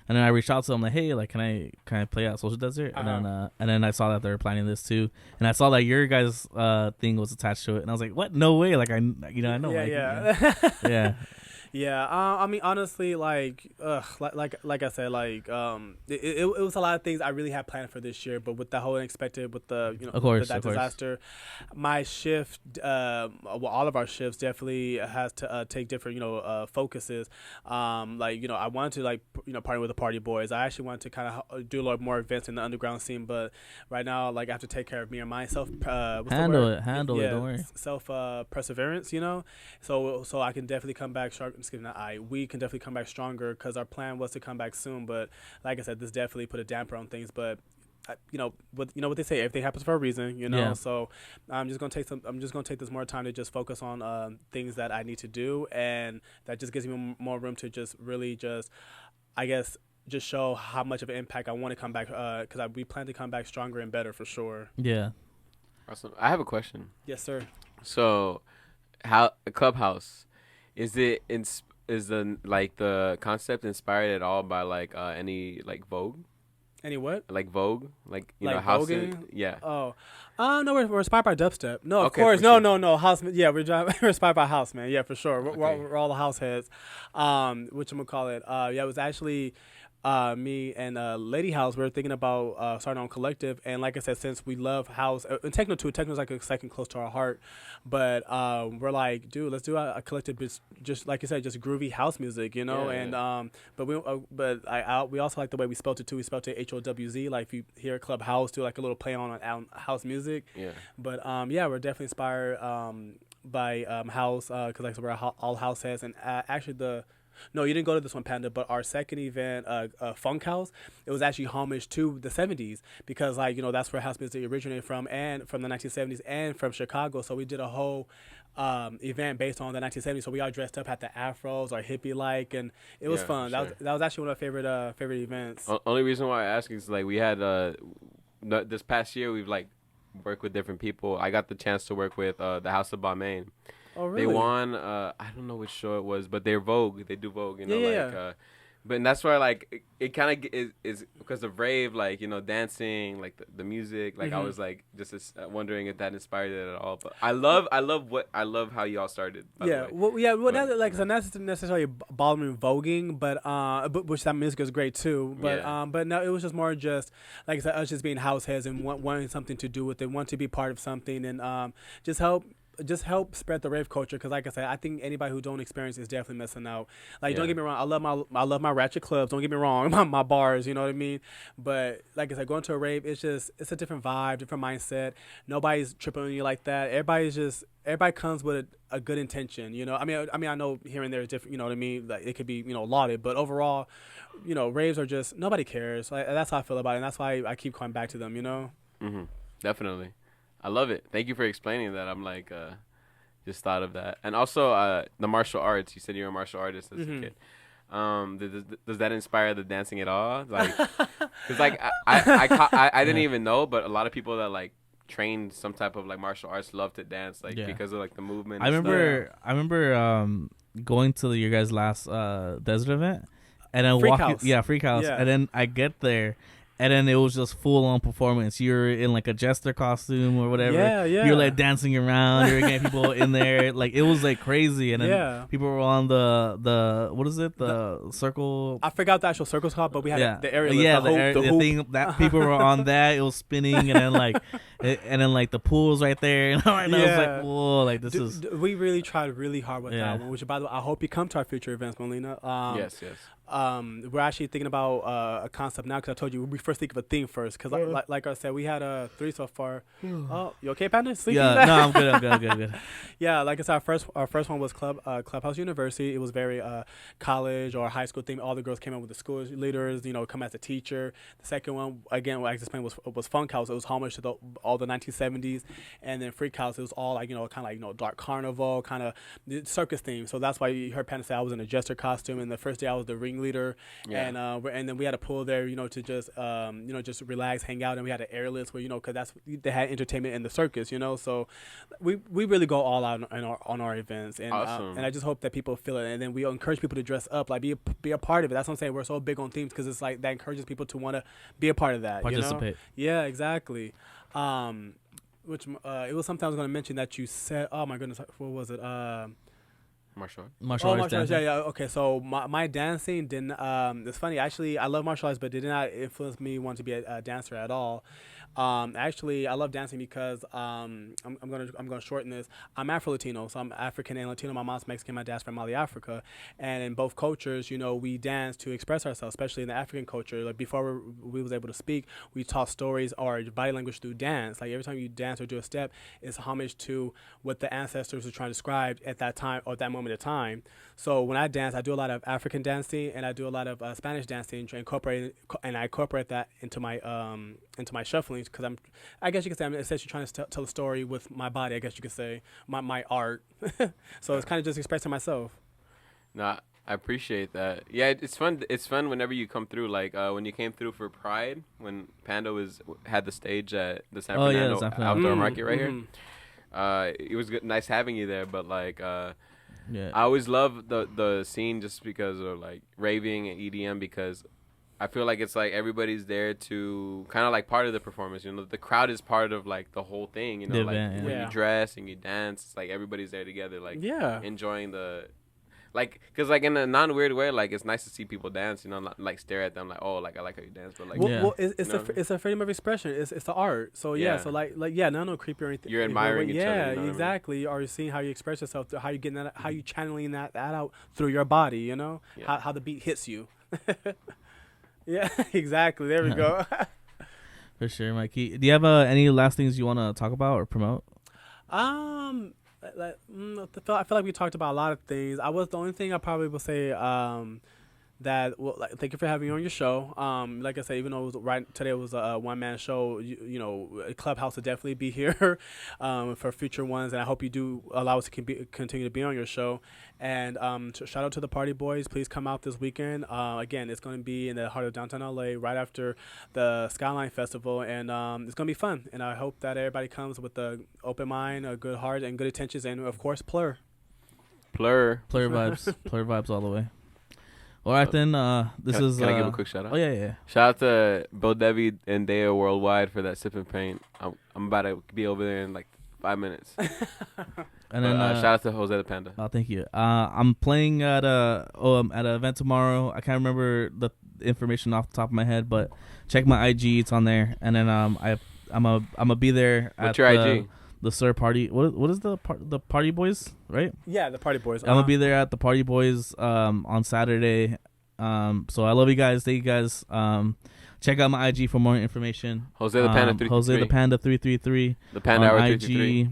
S1: and then I reached out to them like, hey, like, can I play at Social Desert? And then I saw that they were planning this too, and I saw that your guys' thing was attached to it, and I was like, what? No way! Like, I know. Yeah.
S3: Yeah, I mean, honestly, like I said, it was a lot of things I really had planned for this year, but with the whole unexpected, with the that disaster, my shift, all of our shifts definitely has to take different focuses. I wanted to party with the Party Boys. I actually wanted to kind of do a lot more events in the underground scene, but right now, like, I have to take care of me and myself. Handle it. Don't worry. Self perseverance, so I can definitely come back sharp. We can definitely come back stronger, because our plan was to come back soon, but like I said, this definitely put a damper on things. But what they say, everything happens for a reason, So I'm just gonna take this more time to just focus on things that I need to do, and that just gives me more room to just really just show how much of an impact I want to come back, because we plan to come back stronger and better for sure.
S1: Yeah.
S2: Awesome. I have a question.
S3: Yes, sir.
S2: So, how Klub Howz, is the concept inspired at all by any Vogue?
S3: Any what?
S2: Like Vogue,
S3: house.
S2: Yeah.
S3: Oh, no, we're inspired by dubstep. No, of course, no, house. Yeah, we're inspired by house, man. Yeah, for sure. We're all the house heads. Which I'm gonna call it. It was actually me and Lady House. We were thinking about starting our own collective, and like I said, since we love house and techno too, techno's like a second close to our heart. But we're like, dude, let's do a collective, just like you said, just groovy house music,
S2: Yeah.
S3: And we also like the way we spelled it too. We spelled it HOWZ. Like, if you hear Klub Howz, do like a little play on house music.
S2: Yeah.
S3: But we're definitely inspired by house, because like I said, we're all house heads, and actually No, you didn't go to this one, Panda, but our second event, Funk House, it was actually homage to the 70s, because, that's where house music originated from, and from the 1970s, and from Chicago. So we did a whole event based on the 1970s. So we all dressed up, had the afros, or hippie-like, and it was fun. Sure. That was actually one of our favorite events.
S2: Only reason why I ask is, we had, this past year, we've, worked with different people. I got the chance to work with the House of Balmain.
S3: Oh, really?
S2: They won, I don't know which show it was, but they're Vogue. They do Vogue, But that's why, like, it kind of is because of Rave, like, dancing, like the music. Like, I was like just wondering if that inspired it at all. But I love how y'all started. By the way.
S3: Well,
S2: But,
S3: that, like, so not necessarily ballroom voguing, but which that music is great too. But no, it was just more just like I said, us just being house heads and wanting something to do with it, want to be part of something, and just help spread the rave culture. Because like I said, I think anybody who don't experience it is definitely missing out. Like, don't get me wrong, I love my ratchet clubs. Don't get me wrong, my bars. You know what I mean? But like I said, going to a rave, it's a different vibe, different mindset. Nobody's tripping on you like that. Everybody comes with a good intention. I mean, I know here and there is different. You know what I mean? Like, it could be lauded, but overall, raves are just nobody cares. Like, that's how I feel about it, and that's why I keep coming back to them.
S2: Definitely. I love it. Thank you for explaining that. I'm like, just thought of that. And also, the martial arts. You said you're a martial artist as a kid. Does that inspire the dancing at all? Like, because like I didn't even know, but a lot of people that like train some type of like martial arts love to dance, like because of like the movement.
S1: I remember going to your guys' last desert event, and then Freak House, and then I get there. And then it was just full on performance. You're in like a jester costume or whatever.
S3: Yeah.
S1: You're like dancing around. You're getting people in there. Like, it was like crazy. And then people were on the what is it? The circle.
S3: I forgot the actual circus hop, but we had the area.
S1: The thing that people were on that. It was spinning, and then like the pool's right there. And I was like, whoa, like this is.
S3: We really tried really hard with that one. Which, by the way, I hope you come to our future events, Melina.
S2: Yes.
S3: We're actually thinking about a concept now, because I told you we first think of a theme first. Because like I said, we had 3 so far. Oh, you okay, Panda? Sleeping?
S1: Yeah, no, I'm good.
S3: Yeah, like I said, our first one was Club Howz University. It was very college or high school theme. All the girls came out with the school leaders, come as a teacher. The second one, again, what I explained was Funk House. It was homage to all the 1970s. And then Freak House, it was all like, kind of like, dark carnival, kind of circus theme. So that's why you heard Panda say I was in a jester costume. And the first day I was the ringleader. And then we had a pool there, to just relax, hang out. And we had an airless where, because they had entertainment in the circus, So we really go all out on our events. And
S2: awesome.
S3: And I just hope that people feel it. And then we encourage people to dress up, like be a part of it. That's what I'm saying. We're so big on themes because it's like that encourages people to want to be a part of that.
S1: Participate.
S3: Yeah, exactly. Which it was something I was going to mention that you said. Oh my goodness, what was it?
S2: Martial
S1: arts.
S3: Yeah. Okay, so my dancing didn't. It's funny. Actually, I love martial arts, but it did not influence me want to be a dancer at all. Actually, I love dancing because I'm gonna shorten this. I'm Afro-Latino, so I'm African and Latino. My mom's Mexican, my dad's from Mali, Africa, and in both cultures, we dance to express ourselves. Especially in the African culture, like before we was able to speak, we taught stories or body language through dance. Like every time you dance or do a step, it's homage to what the ancestors were trying to describe at that time or that moment of time. So when I dance, I do a lot of African dancing and I do a lot of Spanish dancing, I incorporate that into my shuffling because I guess you could say I'm essentially trying to tell a story with my body. I guess you could say my art. So it's kind of just expressing myself.
S2: No, I appreciate that. Yeah, it's fun. It's fun whenever you come through. Like when you came through for Pride, when Panda had the stage at the San Fernando Outdoor Market right here. It was nice having you there, but like. I always love the scene just because of like raving and EDM because I feel like it's like everybody's there to kind of like part of the performance. The crowd is part of like the whole thing. Like when you dress and you dance, it's like everybody's there together, like enjoying the. Like, cause like in a non-weird way, like it's nice to see people dance, not like stare at them like, oh, like I like how you dance, but like,
S3: it's a freedom of expression. It's the art. So so like no creepy or anything.
S2: You're admiring each other.
S3: Yeah, exactly. Or you're seeing how you express yourself, how you getting that, how you channeling that out through your body. How the beat hits you. Yeah, exactly. There we go.
S1: For sure, Mikey. Do you have any last things you want to talk about or promote?
S3: I feel like we talked about a lot of things. The only thing I probably will say thank you for having me on your show. Like I said, even though today it was a one-man show, Klub Howz will definitely be here for future ones, and I hope you do allow us to continue to be on your show. And shout out to the Party Boys. Please come out this weekend. Again, it's going to be in the heart of downtown LA, right after the Skyline Festival, and it's going to be fun. And I hope that everybody comes with an open mind, a good heart, and good intentions, and of course, plur
S1: vibes, plur vibes all the way. All right then. This
S2: Can,
S1: is.
S2: can I give a quick shout out?
S1: Oh yeah.
S2: Shout out to Bill Devi and Dea Worldwide for that sip and paint. I'm about to be over there in like 5 minutes.
S1: And then
S2: shout out to Jose the Panda.
S1: Oh, thank you. I'm playing at at an event tomorrow. I can't remember the information off the top of my head, but check my IG. It's on there. And then I'm a be there.
S2: What's
S1: at
S2: your IG?
S1: The Sir Party. What is the Party Boys, right?
S3: Yeah, the Party Boys.
S1: I'm gonna be there at the Party Boys on Saturday. So I love you guys. Thank you guys. Check out my IG for more information.
S2: Jose the Panda 333.
S1: Jose the Panda 333.
S2: The Panda Hour
S1: IG.
S2: 333.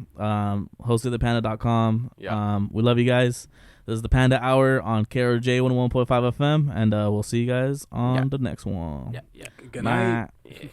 S1: JoseThePanda.com.
S2: Yeah.
S1: We love you guys. This is the Panda Hour on KRJ 101.5 FM, and we'll see you guys on the next one.
S2: Yeah.
S3: Good night.
S2: Yeah.